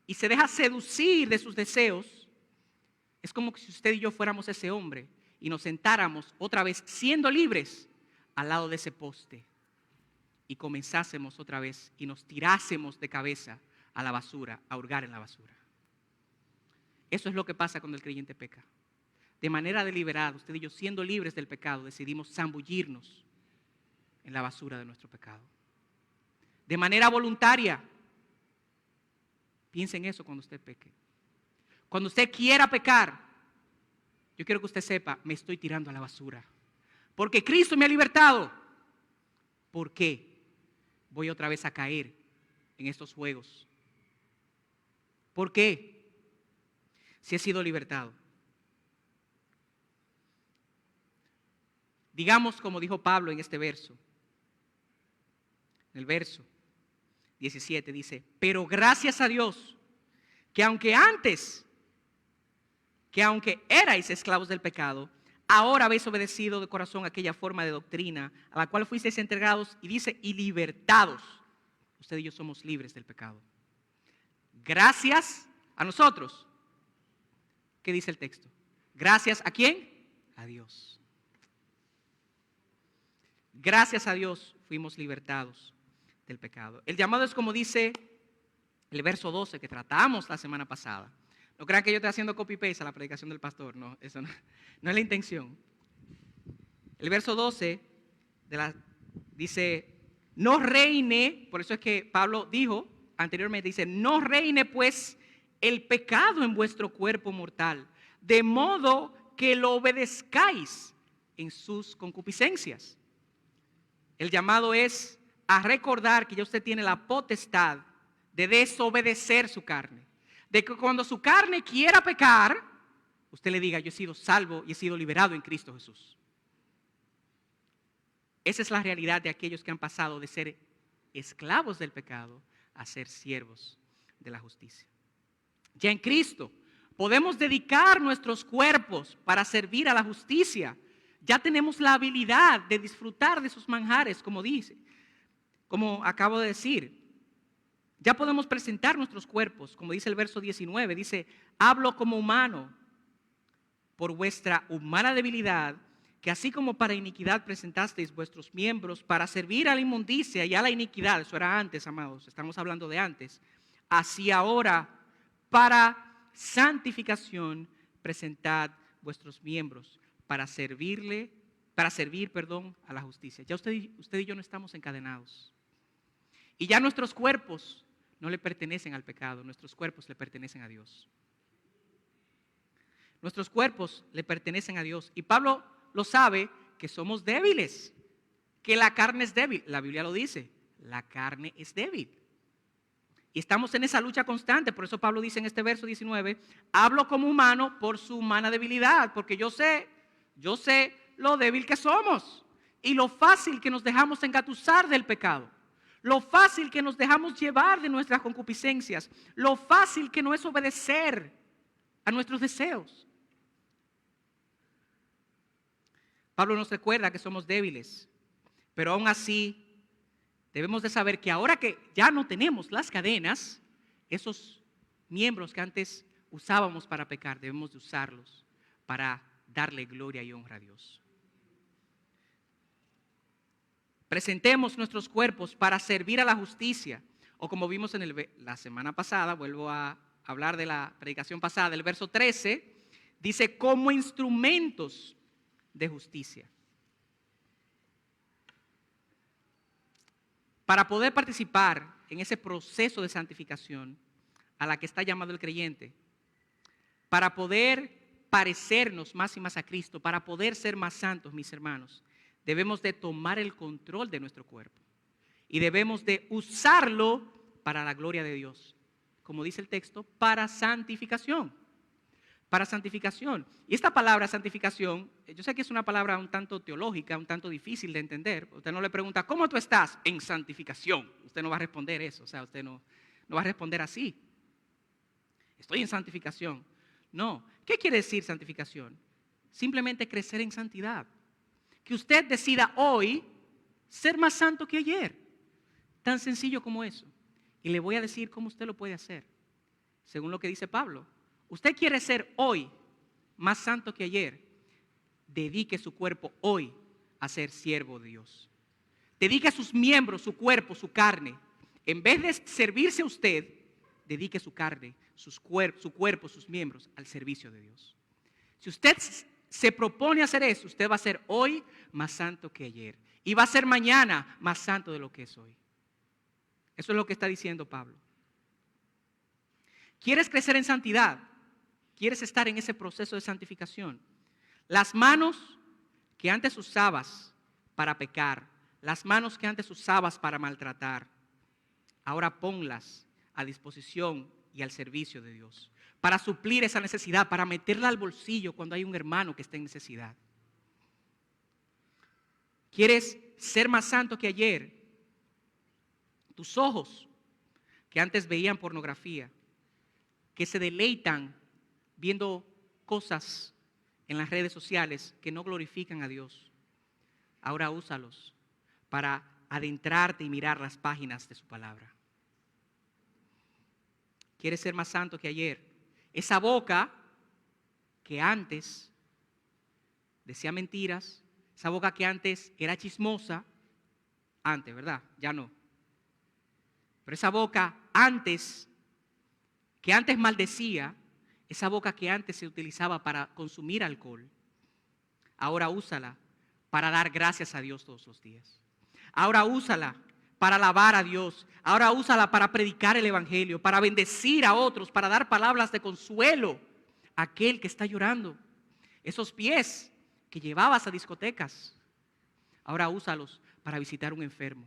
y se deja seducir de sus deseos, es como si usted y yo fuéramos ese hombre y nos sentáramos otra vez siendo libres al lado de ese poste y comenzásemos otra vez y nos tirásemos de cabeza a la basura, a hurgar en la basura. Eso es lo que pasa cuando el creyente peca. De manera deliberada, usted y yo, siendo libres del pecado, decidimos zambullirnos en la basura de nuestro pecado. De manera voluntaria, piense en eso cuando usted peque. Cuando usted quiera pecar, yo quiero que usted sepa, me estoy tirando a la basura. Porque Cristo me ha libertado. ¿Por qué voy otra vez a caer en estos juegos? ¿Por qué? Si he sido libertado. Digamos como dijo Pablo en este verso. En el verso 17 dice, pero gracias a Dios, que aunque erais esclavos del pecado, ahora habéis obedecido de corazón aquella forma de doctrina a la cual fuisteis entregados, y dice, y libertados. Usted y yo somos libres del pecado. Gracias a nosotros. ¿Qué dice el texto? ¿Gracias a quién? A Dios. Gracias a Dios fuimos libertados del pecado. El llamado es como dice el verso 12 que tratamos la semana pasada. No crean que yo estoy haciendo copy-paste a la predicación del pastor. No, eso no es la intención. El verso 12 dice, no reine, por eso es que Pablo dijo anteriormente, dice, no reine pues el pecado en vuestro cuerpo mortal, de modo que lo obedezcáis en sus concupiscencias. El llamado es a recordar que ya usted tiene la potestad de desobedecer su carne. De que cuando su carne quiera pecar, usted le diga, yo he sido salvo y he sido liberado en Cristo Jesús. Esa es la realidad de aquellos que han pasado de ser esclavos del pecado a ser siervos de la justicia. Ya en Cristo podemos dedicar nuestros cuerpos para servir a la justicia. Ya tenemos la habilidad de disfrutar de sus manjares, como dice, como acabo de decir. Ya podemos presentar nuestros cuerpos, como dice el verso 19, dice, hablo como humano, por vuestra humana debilidad, que así como para iniquidad presentasteis vuestros miembros para servir a la inmundicia y a la iniquidad, eso era antes, amados, estamos hablando de antes, así ahora para santificación presentad vuestros miembros para servirle para servir, a la justicia. Ya usted y yo no estamos encadenados. Y ya nuestros cuerpos no le pertenecen al pecado, nuestros cuerpos le pertenecen a Dios. Nuestros cuerpos le pertenecen a Dios. Y Pablo lo sabe, que somos débiles, que la carne es débil. La Biblia lo dice, la carne es débil. Y estamos en esa lucha constante. Por eso Pablo dice en este verso 19, hablo como humano por su humana debilidad, porque yo sé lo débil que somos y lo fácil que nos dejamos engatusar del pecado, lo fácil que nos dejamos llevar de nuestras concupiscencias, lo fácil que no es obedecer a nuestros deseos. Pablo nos recuerda que somos débiles, pero aún así debemos de saber que ahora que ya no tenemos las cadenas, esos miembros que antes usábamos para pecar, debemos de usarlos para darle gloria y honra a Dios. Presentemos nuestros cuerpos para servir a la justicia, o como vimos en la semana pasada, vuelvo a hablar de la predicación pasada, el verso 13, dice como instrumentos de justicia. Para poder participar en ese proceso de santificación a la que está llamado el creyente, para poder parecernos más y más a Cristo, para poder ser más santos, mis hermanos, debemos de tomar el control de nuestro cuerpo y debemos de usarlo para la gloria de Dios. Como dice el texto, para santificación. Para santificación. Y esta palabra santificación, yo sé que es una palabra un tanto teológica, un tanto difícil de entender. Usted no le pregunta, ¿cómo tú estás? En santificación. Usted no va a responder eso, o sea, usted no va a responder así. Estoy en santificación. No. ¿Qué quiere decir santificación? Simplemente crecer en santidad. Que usted decida hoy ser más santo que ayer. Tan sencillo como eso. Y le voy a decir cómo usted lo puede hacer. Según lo que dice Pablo. Usted quiere ser hoy más santo que ayer. Dedique su cuerpo hoy a ser siervo de Dios. Dedique sus miembros, su cuerpo, su carne. En vez de servirse a usted, dedique su carne, su cuerpo, sus miembros al servicio de Dios. Si usted se propone hacer eso, usted va a ser hoy más santo que ayer. Y va a ser mañana más santo de lo que es hoy. Eso es lo que está diciendo Pablo. ¿Quieres crecer en santidad? ¿Quieres estar en ese proceso de santificación? Las manos que antes usabas para pecar, las manos que antes usabas para maltratar, ahora ponlas a disposición y al servicio de Dios, para suplir esa necesidad, para meterla al bolsillo cuando hay un hermano que está en necesidad. ¿Quieres ser más santo que ayer? Tus ojos, que antes veían pornografía, que se deleitan viendo cosas en las redes sociales que no glorifican a Dios, ahora úsalos para adentrarte y mirar las páginas de su palabra. ¿Quieres ser más santo que ayer? Esa boca que antes decía mentiras, esa boca que antes era chismosa, antes, ¿verdad? Ya no. Pero esa boca que antes maldecía, esa boca que antes se utilizaba para consumir alcohol, ahora úsala para dar gracias a Dios todos los días. Ahora úsala para alabar a Dios. Ahora úsala para predicar el evangelio, para bendecir a otros, para dar palabras de consuelo a aquel que está llorando. Esos pies que llevabas a discotecas, ahora úsalos para visitar a un enfermo,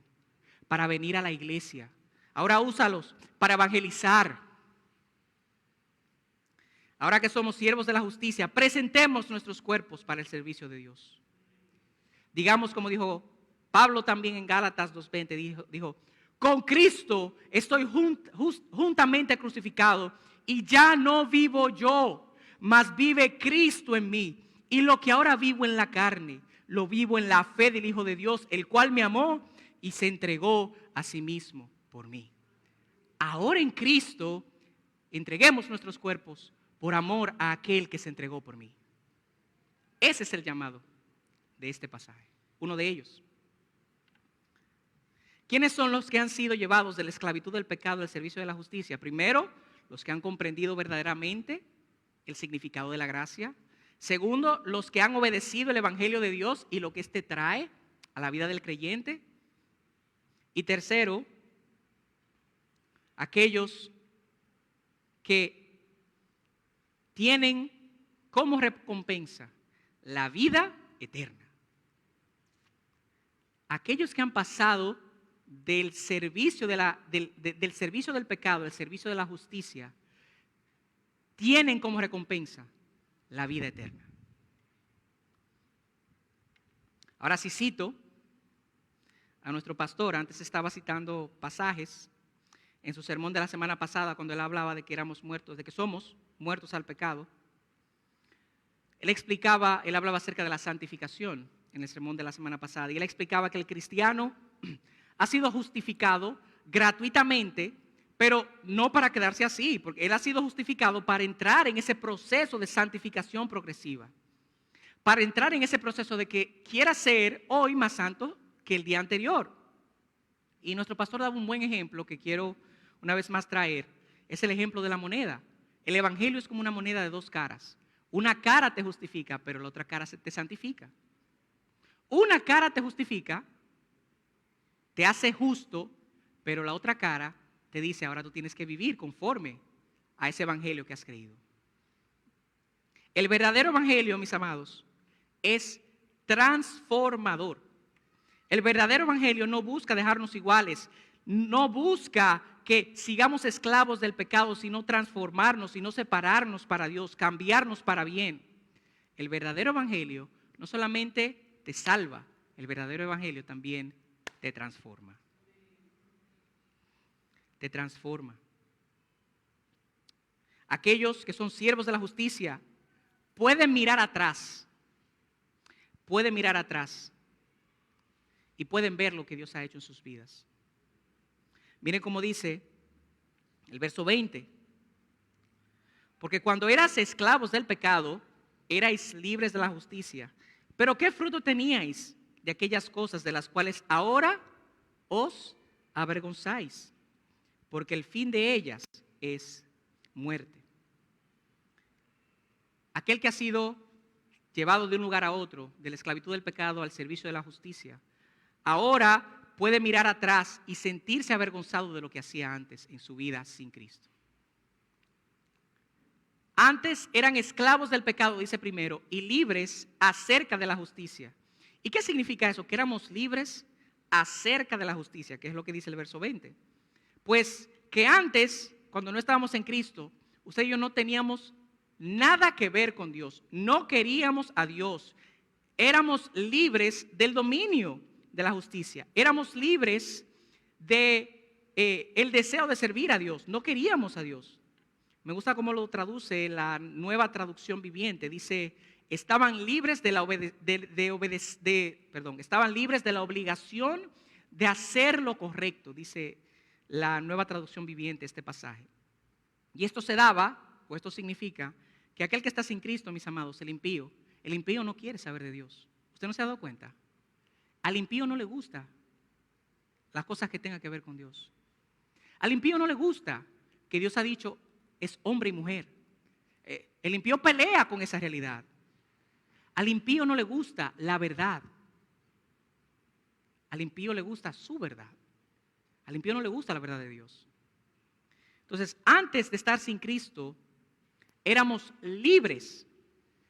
para venir a la iglesia. Ahora úsalos para evangelizar. Ahora que somos siervos de la justicia, presentemos nuestros cuerpos para el servicio de Dios. Digamos como dijo Pablo también en Gálatas 2:20, dijo, con Cristo estoy juntamente crucificado y ya no vivo yo, mas vive Cristo en mí. Y lo que ahora vivo en la carne, lo vivo en la fe del Hijo de Dios, el cual me amó y se entregó a sí mismo por mí. Ahora en Cristo, entreguemos nuestros cuerpos por amor a aquel que se entregó por mí. Ese es el llamado de este pasaje, uno de ellos. ¿Quiénes son los que han sido llevados de la esclavitud del pecado al servicio de la justicia? Primero, los que han comprendido verdaderamente el significado de la gracia. Segundo, los que han obedecido el Evangelio de Dios y lo que éste trae a la vida del creyente. Y tercero, aquellos que tienen como recompensa la vida eterna. Aquellos que han pasado del servicio, del servicio del pecado, del servicio de la justicia, tienen como recompensa la vida eterna. Ahora sí cito a nuestro pastor. Antes estaba citando pasajes en su sermón de la semana pasada cuando él hablaba de que éramos muertos, de que somos muertos al pecado. Él hablaba acerca de la santificación en el sermón de la semana pasada, y él explicaba que el cristiano ha sido justificado gratuitamente, pero no para quedarse así, porque él ha sido justificado para entrar en ese proceso de santificación progresiva, para entrar en ese proceso de que quiera ser hoy más santo que el día anterior. Y nuestro pastor daba un buen ejemplo que quiero una vez más traer, es el ejemplo de la moneda. El evangelio es como una moneda de dos caras. Una cara te justifica, pero la otra cara te santifica. Una cara te justifica, te hace justo, pero la otra cara te dice, ahora tú tienes que vivir conforme a ese evangelio que has creído. El verdadero evangelio, mis amados, es transformador. El verdadero evangelio no busca dejarnos iguales, no busca que sigamos esclavos del pecado, sino transformarnos, sino separarnos para Dios, cambiarnos para bien. El verdadero evangelio no solamente te salva, el verdadero evangelio también te transforma. Te transforma. Aquellos que son siervos de la justicia pueden mirar atrás y pueden ver lo que Dios ha hecho en sus vidas. Miren cómo dice el verso 20. Porque cuando eras esclavos del pecado, erais libres de la justicia. Pero ¿qué fruto teníais de aquellas cosas de las cuales ahora os avergonzáis? Porque el fin de ellas es muerte. Aquel que ha sido llevado de un lugar a otro, de la esclavitud del pecado al servicio de la justicia, ahora puede mirar atrás y sentirse avergonzado de lo que hacía antes en su vida sin Cristo. Antes eran esclavos del pecado, dice primero, y libres acerca de la justicia. ¿Y qué significa eso? Que éramos libres acerca de la justicia, que es lo que dice el verso 20. Pues que antes, cuando no estábamos en Cristo, usted y yo no teníamos nada que ver con Dios, no queríamos a Dios, éramos libres del dominio de la justicia, éramos libres de el deseo de servir a Dios, no queríamos a Dios. Me gusta cómo lo traduce la Nueva Traducción Viviente. Dice, estaban libres de la estaban libres de la obligación de hacer lo correcto, dice la Nueva Traducción Viviente este pasaje. Y esto se daba, o esto significa, que aquel que está sin Cristo, mis amados, el impío no quiere saber de Dios. ¿Usted no se ha dado cuenta? Al impío no le gusta las cosas que tengan que ver con Dios. Al impío no le gusta que Dios ha dicho es hombre y mujer. El impío pelea con esa realidad. Al impío no le gusta la verdad. Al impío le gusta su verdad. Al impío no le gusta la verdad de Dios. Entonces, antes de estar sin Cristo, éramos libres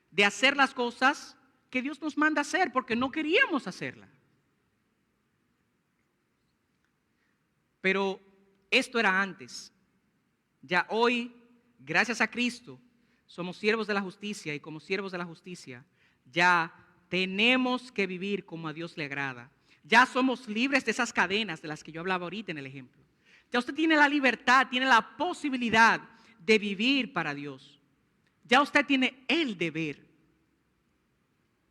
de hacer las cosas que Dios nos manda hacer porque no queríamos hacerlas. Pero esto era antes. Ya hoy, gracias a Cristo, somos siervos de la justicia, y como siervos de la justicia ya tenemos que vivir como a Dios le agrada. Ya somos libres de esas cadenas de las que yo hablaba ahorita en el ejemplo. Ya usted tiene la libertad, tiene la posibilidad de vivir para Dios. Ya usted tiene el deber.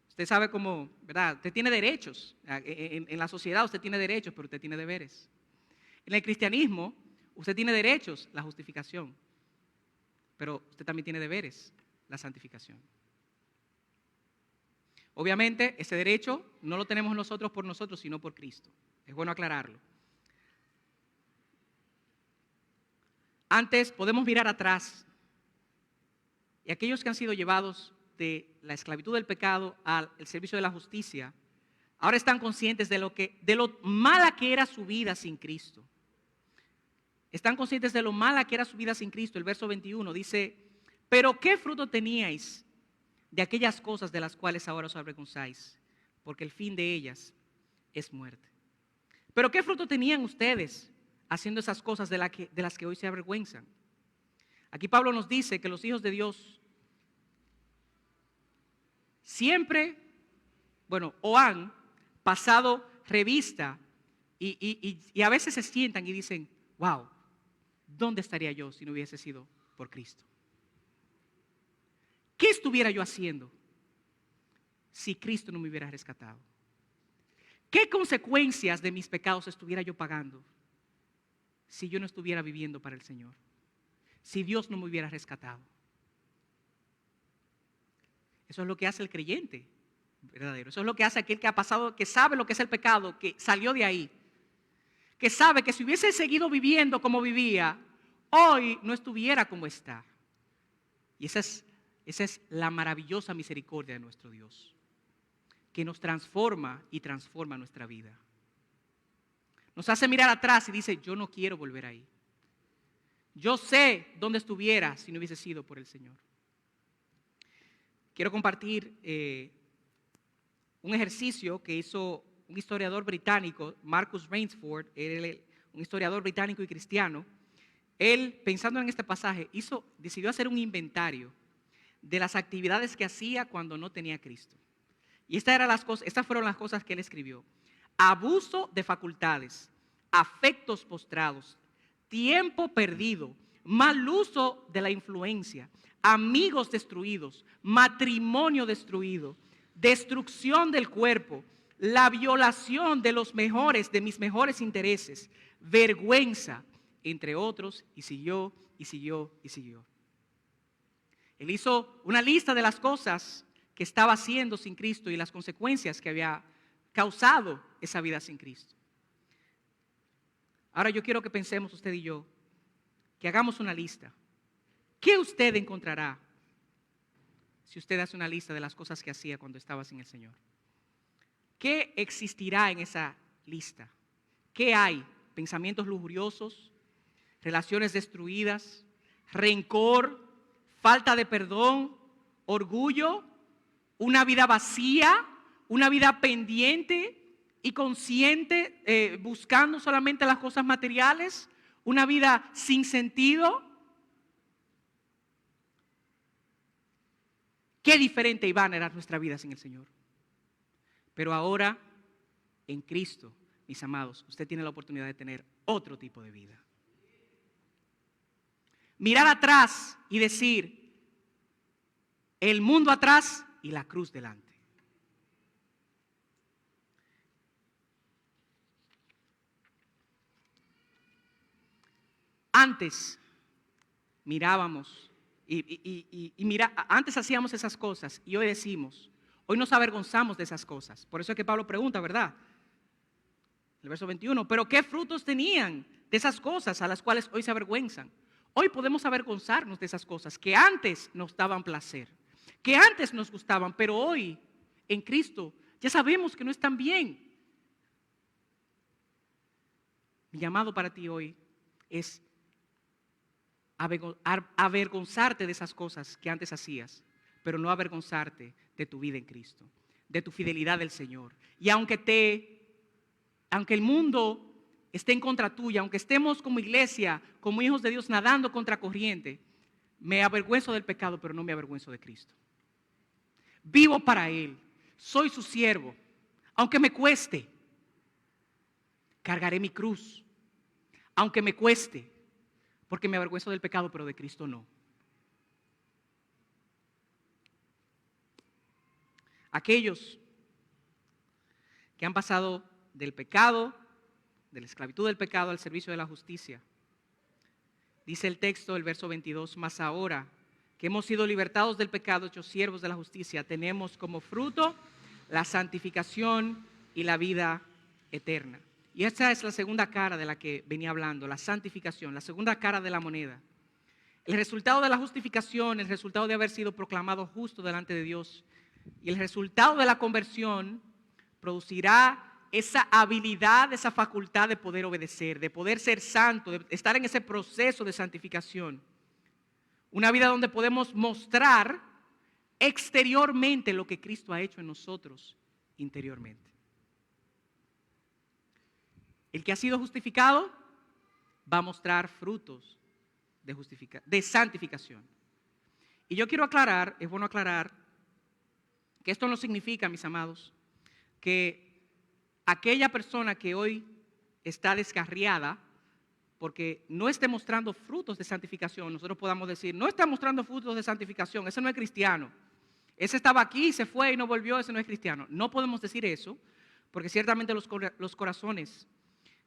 Usted sabe cómo, ¿verdad? Usted tiene derechos. En la sociedad usted tiene derechos, pero usted tiene deberes. En el cristianismo, usted tiene derechos, la justificación, pero usted también tiene deberes, la santificación. Obviamente, ese derecho no lo tenemos nosotros por nosotros, sino por Cristo. Es bueno aclararlo. Antes podemos mirar atrás, y aquellos que han sido llevados de la esclavitud del pecado al servicio de la justicia, ahora están conscientes de lo mala que era su vida sin Cristo. Están conscientes de lo mala que era su vida sin Cristo. El verso 21 dice, pero ¿qué fruto teníais de aquellas cosas de las cuales ahora os avergonzáis? Porque el fin de ellas es muerte. Pero ¿qué fruto tenían ustedes haciendo esas cosas de las que hoy se avergüenzan? Aquí Pablo nos dice que los hijos de Dios siempre, o han pasado revista y a veces se sientan y dicen, wow, ¿dónde estaría yo si no hubiese sido por Cristo? ¿Qué estuviera yo haciendo si Cristo no me hubiera rescatado? ¿Qué consecuencias de mis pecados estuviera yo pagando si yo no estuviera viviendo para el Señor? Si Dios no me hubiera rescatado. Eso es lo que hace el creyente verdadero. Eso es lo que hace aquel que ha pasado, que sabe lo que es el pecado, que salió de ahí. Que sabe que si hubiese seguido viviendo como vivía, hoy no estuviera como está. Y esa es la maravillosa misericordia de nuestro Dios, que nos transforma y transforma nuestra vida. Nos hace mirar atrás y dice, yo no quiero volver ahí. Yo sé dónde estuviera si no hubiese sido por el Señor. Quiero compartir un ejercicio que hizo un historiador británico, Marcus Rainsford, un historiador británico y cristiano. Él, pensando en este pasaje, decidió hacer un inventario de las actividades que hacía cuando no tenía a Cristo. Y estas fueron las cosas que él escribió. Abuso de facultades, afectos postrados, tiempo perdido, mal uso de la influencia, amigos destruidos, matrimonio destruido, destrucción del cuerpo, la violación de mis mejores intereses, vergüenza, entre otros, y siguió, y siguió, y siguió. Él hizo una lista de las cosas que estaba haciendo sin Cristo y las consecuencias que había causado esa vida sin Cristo. Ahora yo quiero que pensemos usted y yo, que hagamos una lista. ¿Qué usted encontrará si usted hace una lista de las cosas que hacía cuando estaba sin el Señor? ¿Qué existirá en esa lista? ¿Qué hay? Pensamientos lujuriosos, relaciones destruidas, rencor, falta de perdón, orgullo, una vida vacía, una vida pendiente y consciente, buscando solamente las cosas materiales, una vida sin sentido. Qué diferente y vana era nuestra vida sin el Señor. Pero ahora, en Cristo, mis amados, usted tiene la oportunidad de tener otro tipo de vida. Mirar atrás y decir, el mundo atrás y la cruz delante. Antes mirábamos antes hacíamos esas cosas y hoy decimos, hoy nos avergonzamos de esas cosas. Por eso es que Pablo pregunta, ¿verdad? El verso 21, pero ¿qué frutos tenían de esas cosas a las cuales hoy se avergüenzan? Hoy podemos avergonzarnos de esas cosas que antes nos daban placer, que antes nos gustaban, pero hoy en Cristo ya sabemos que no están bien. Mi llamado para ti hoy es avergonzarte de esas cosas que antes hacías, pero no avergonzarte de tu vida en Cristo, de tu fidelidad al Señor. Y aunque el mundo esté en contra tuya, aunque estemos como iglesia, como hijos de Dios nadando contra corriente, me avergüenzo del pecado, pero no me avergüenzo de Cristo. Vivo para Él, soy su siervo, aunque me cueste, cargaré mi cruz, aunque me cueste, porque me avergüenzo del pecado, pero de Cristo no. Aquellos que han pasado del pecado, de la esclavitud del pecado al servicio de la justicia. Dice el texto, el verso 22, mas ahora que hemos sido libertados del pecado, hechos siervos de la justicia, tenemos como fruto la santificación y la vida eterna. Y esta es la segunda cara de la que venía hablando, la santificación, la segunda cara de la moneda. El resultado de la justificación, el resultado de haber sido proclamado justo delante de Dios y el resultado de la conversión producirá esa habilidad, esa facultad de poder obedecer, de poder ser santo, de estar en ese proceso de santificación. Una vida donde podemos mostrar exteriormente lo que Cristo ha hecho en nosotros interiormente. El que ha sido justificado va a mostrar frutos de santificación. Y yo quiero aclarar, es bueno aclarar, que esto no significa, mis amados, que aquella persona que hoy está descarriada porque no esté mostrando frutos de santificación, nosotros podamos decir, no está mostrando frutos de santificación, ese no es cristiano. Ese estaba aquí, se fue y no volvió, ese no es cristiano. No podemos decir eso, porque ciertamente los corazones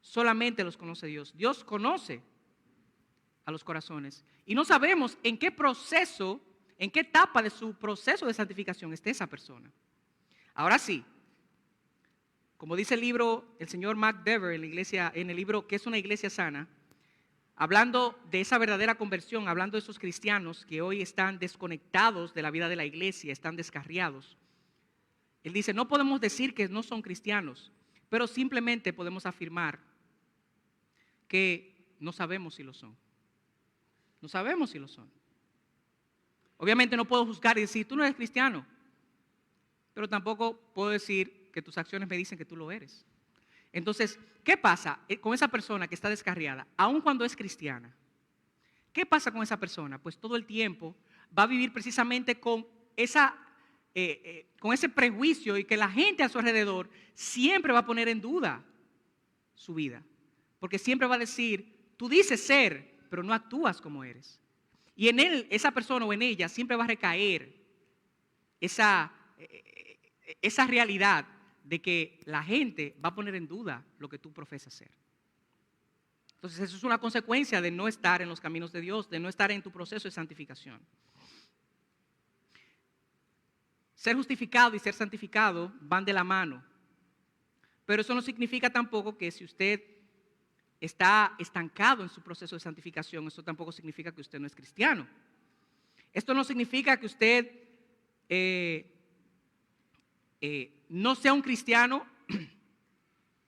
solamente los conoce Dios. Dios conoce a los corazones. Y no sabemos en qué proceso, en qué etapa de su proceso de santificación esté esa persona. Ahora sí, como dice el libro, el señor Mark Dever en el libro ¿Qué es una iglesia sana?, hablando de esa verdadera conversión, hablando de esos cristianos que hoy están desconectados de la vida de la iglesia, están descarriados. Él dice, no podemos decir que no son cristianos, pero simplemente podemos afirmar que no sabemos si lo son. No sabemos si lo son. Obviamente no puedo juzgar y decir, tú no eres cristiano, pero tampoco puedo decir que tus acciones me dicen que tú lo eres. Entonces, ¿qué pasa con esa persona que está descarriada, aun cuando es cristiana? ¿Qué pasa con esa persona? Pues todo el tiempo va a vivir precisamente con ese prejuicio y que la gente a su alrededor siempre va a poner en duda su vida. Porque siempre va a decir, tú dices ser, pero no actúas como eres. Y en él, esa persona o en ella, siempre va a recaer esa realidad de que la gente va a poner en duda lo que tú profesas ser. Entonces eso es una consecuencia de no estar en los caminos de Dios, de no estar en tu proceso de santificación. Ser justificado y ser santificado van de la mano, pero eso no significa tampoco que si usted está estancado en su proceso de santificación, eso tampoco significa que usted no es cristiano. Esto no significa que usted no sea un cristiano,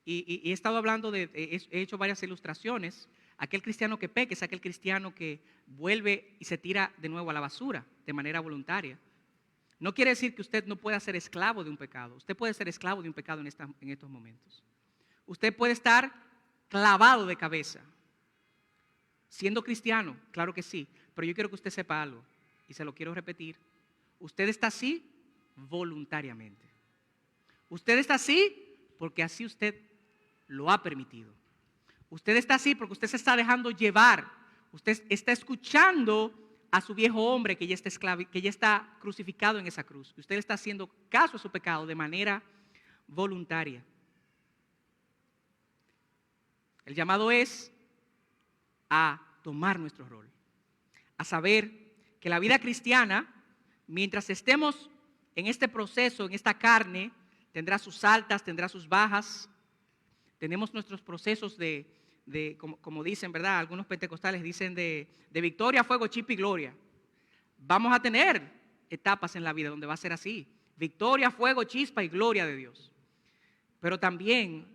y he estado hablando he hecho varias ilustraciones. Aquel cristiano que peca es aquel cristiano que vuelve y se tira de nuevo a la basura de manera voluntaria. No quiere decir que usted no pueda ser esclavo de un pecado. Usted puede ser esclavo de un pecado en estos momentos. Usted puede estar clavado de cabeza, siendo cristiano, claro que sí, pero yo quiero que usted sepa algo, y se lo quiero repetir. Usted está así voluntariamente. Usted está así porque así usted lo ha permitido. Usted está así porque usted se está dejando llevar. Usted está escuchando a su viejo hombre que ya está crucificado en esa cruz. Usted está haciendo caso a su pecado de manera voluntaria. El llamado es a tomar nuestro rol, a saber que la vida cristiana, mientras estemos en este proceso, en esta carne, tendrá sus altas, tendrá sus bajas. Tenemos nuestros procesos como dicen, ¿verdad? Algunos pentecostales dicen de victoria, fuego, chispa y gloria. Vamos a tener etapas en la vida donde va a ser así. Victoria, fuego, chispa y gloria de Dios. Pero también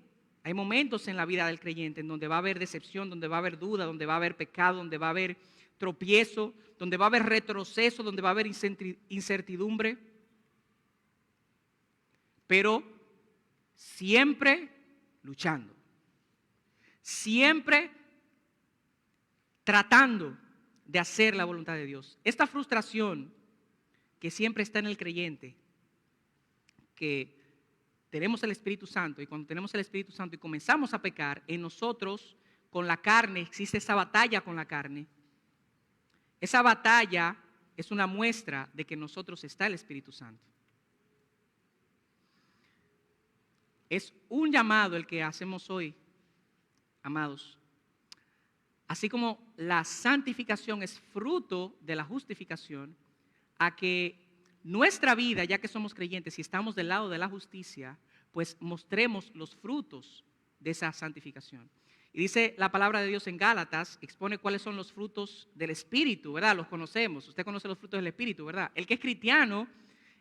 hay momentos en la vida del creyente en donde va a haber decepción, donde va a haber duda, donde va a haber pecado, donde va a haber tropiezo, donde va a haber retroceso, donde va a haber incertidumbre. Pero siempre luchando, siempre tratando de hacer la voluntad de Dios. Esta frustración que siempre está en el creyente, que tenemos el Espíritu Santo, y cuando tenemos el Espíritu Santo y comenzamos a pecar, en nosotros, con la carne, existe esa batalla con la carne. Esa batalla es una muestra de que en nosotros está el Espíritu Santo. Es un llamado el que hacemos hoy, amados. Así como la santificación es fruto de la justificación, a que nuestra vida, ya que somos creyentes y estamos del lado de la justicia, pues mostremos los frutos de esa santificación. Y dice la palabra de Dios en Gálatas, expone cuáles son los frutos del Espíritu, ¿verdad? Los conocemos. Usted conoce los frutos del Espíritu, ¿verdad? El que es cristiano,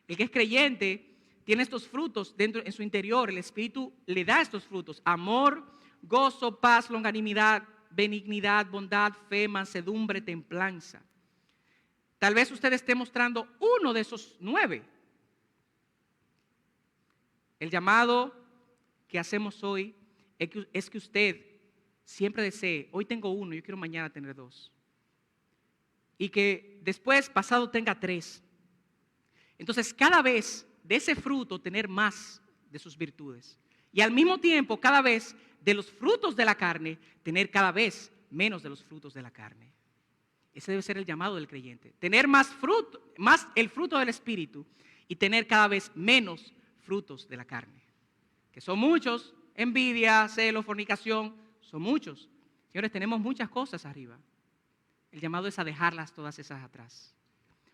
el que es creyente, tiene estos frutos dentro en su interior. El Espíritu le da estos frutos: amor, gozo, paz, longanimidad, benignidad, bondad, fe, mansedumbre, templanza. Tal vez usted esté mostrando uno de esos 9. El llamado que hacemos hoy es que usted siempre desee: hoy tengo 1, yo quiero mañana tener 2. Y que después, pasado, tenga 3. Entonces, cada vez de ese fruto tener más de sus virtudes. Y al mismo tiempo, cada vez de los frutos de la carne, tener cada vez menos de los frutos de la carne. Ese debe ser el llamado del creyente. Tener más fruto, más el fruto del Espíritu, y tener cada vez menos frutos de la carne. Que son muchos: envidia, celo, fornicación, son muchos. Señores, tenemos muchas cosas arriba. El llamado es a dejarlas todas esas atrás.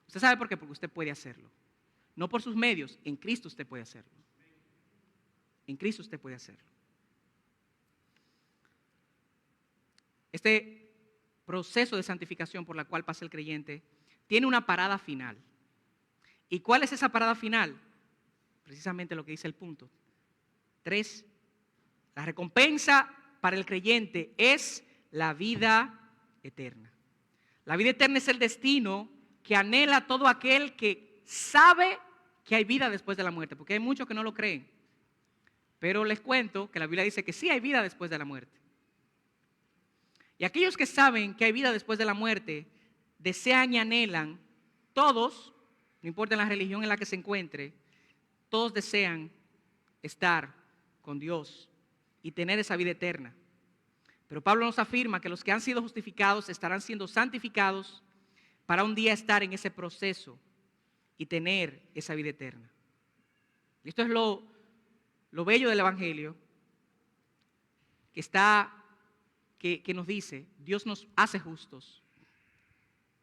¿Usted sabe por qué? Porque usted puede hacerlo. No por sus medios, en Cristo usted puede hacerlo. En Cristo usted puede hacerlo. Este proceso de santificación por la cual pasa el creyente tiene una parada final. ¿Y cuál es esa parada final? Precisamente lo que dice el punto 3. La recompensa para el creyente es la vida eterna. La vida eterna es el destino que anhela todo aquel que sabe que hay vida después de la muerte, porque hay muchos que no lo creen. Pero les cuento que la Biblia dice que sí hay vida después de la muerte. Y aquellos que saben que hay vida después de la muerte, desean y anhelan, todos, no importa la religión en la que se encuentre, todos desean estar con Dios y tener esa vida eterna. Pero Pablo nos afirma que los que han sido justificados estarán siendo santificados para un día estar en ese proceso y tener esa vida eterna. Y esto es lo bello del Evangelio, que nos dice: Dios nos hace justos.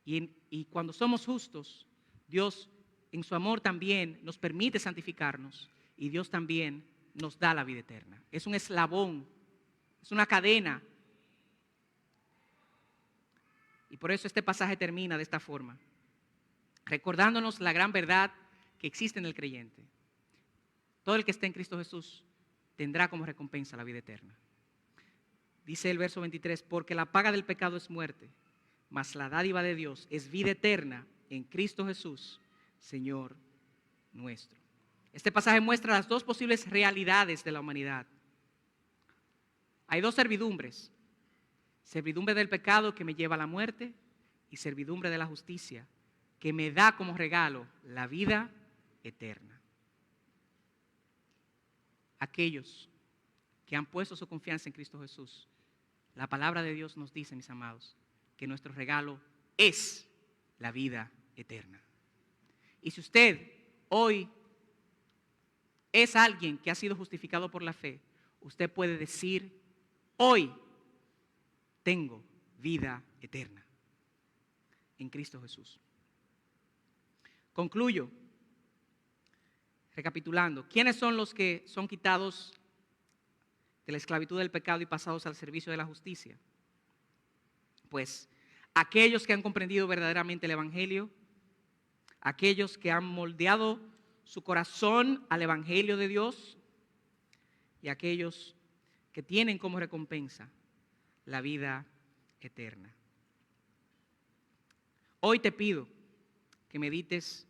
Y cuando somos justos, Dios en su amor también nos permite santificarnos, y Dios también nos da la vida eterna. Es un eslabón, es una cadena. Y por eso este pasaje termina de esta forma, recordándonos la gran verdad que existe en el creyente. Todo el que esté en Cristo Jesús tendrá como recompensa la vida eterna. Dice el verso 23: porque la paga del pecado es muerte, mas la dádiva de Dios es vida eterna en Cristo Jesús, Señor nuestro. Este pasaje muestra las dos posibles realidades de la humanidad. Hay dos servidumbres: servidumbre del pecado, que me lleva a la muerte, y servidumbre de la justicia, que me da como regalo la vida eterna. Aquellos que han puesto su confianza en Cristo Jesús, la palabra de Dios nos dice, mis amados, que nuestro regalo es la vida eterna. Y si usted hoy es alguien que ha sido justificado por la fe, usted puede decir: hoy tengo vida eterna en Cristo Jesús. Concluyo recapitulando: ¿quiénes son los que son quitados de la esclavitud del pecado y pasados al servicio de la justicia? Pues aquellos que han comprendido verdaderamente el Evangelio, aquellos que han moldeado su corazón al Evangelio de Dios, y aquellos que tienen como recompensa la vida eterna. Hoy te pido que medites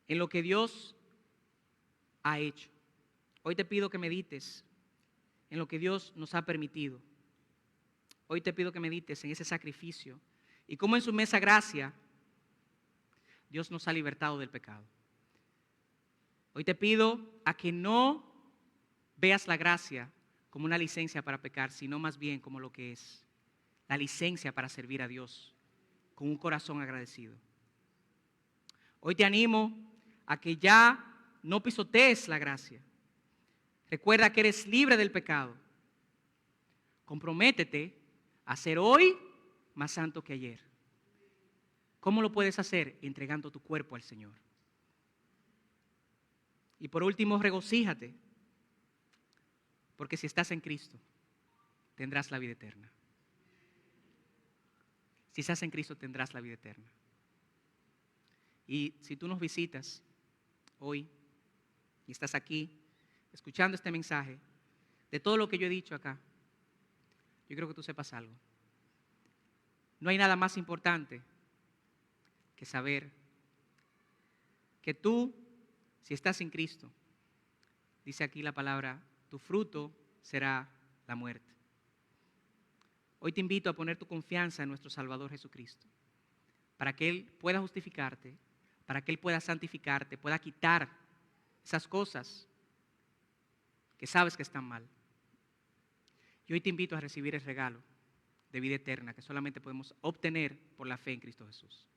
en lo que Dios ha hecho. Hoy te pido que medites en lo que Dios nos ha permitido. Hoy te pido que medites en ese sacrificio y cómo en su inmensa gracia Dios nos ha libertado del pecado. Hoy te pido a que no veas la gracia como una licencia para pecar, sino más bien como lo que es: la licencia para servir a Dios con un corazón agradecido. Hoy te animo a que ya no pisotees la gracia. Recuerda que eres libre del pecado. Comprométete a ser hoy más santo que ayer. ¿Cómo lo puedes hacer? Entregando tu cuerpo al Señor. Y por último, regocíjate, porque si estás en Cristo, tendrás la vida eterna. Si estás en Cristo, tendrás la vida eterna. Y si tú nos visitas hoy y estás aquí escuchando este mensaje, de todo lo que yo he dicho acá, yo creo que tú sepas algo. No hay nada más importante que saber que tú, si estás en Cristo, dice aquí la palabra, tu fruto será la muerte. Hoy te invito a poner tu confianza en nuestro Salvador Jesucristo, para que Él pueda justificarte, para que Él pueda santificarte, pueda quitar esas cosas que sabes que están mal. Y hoy te invito a recibir el regalo de vida eterna que solamente podemos obtener por la fe en Cristo Jesús.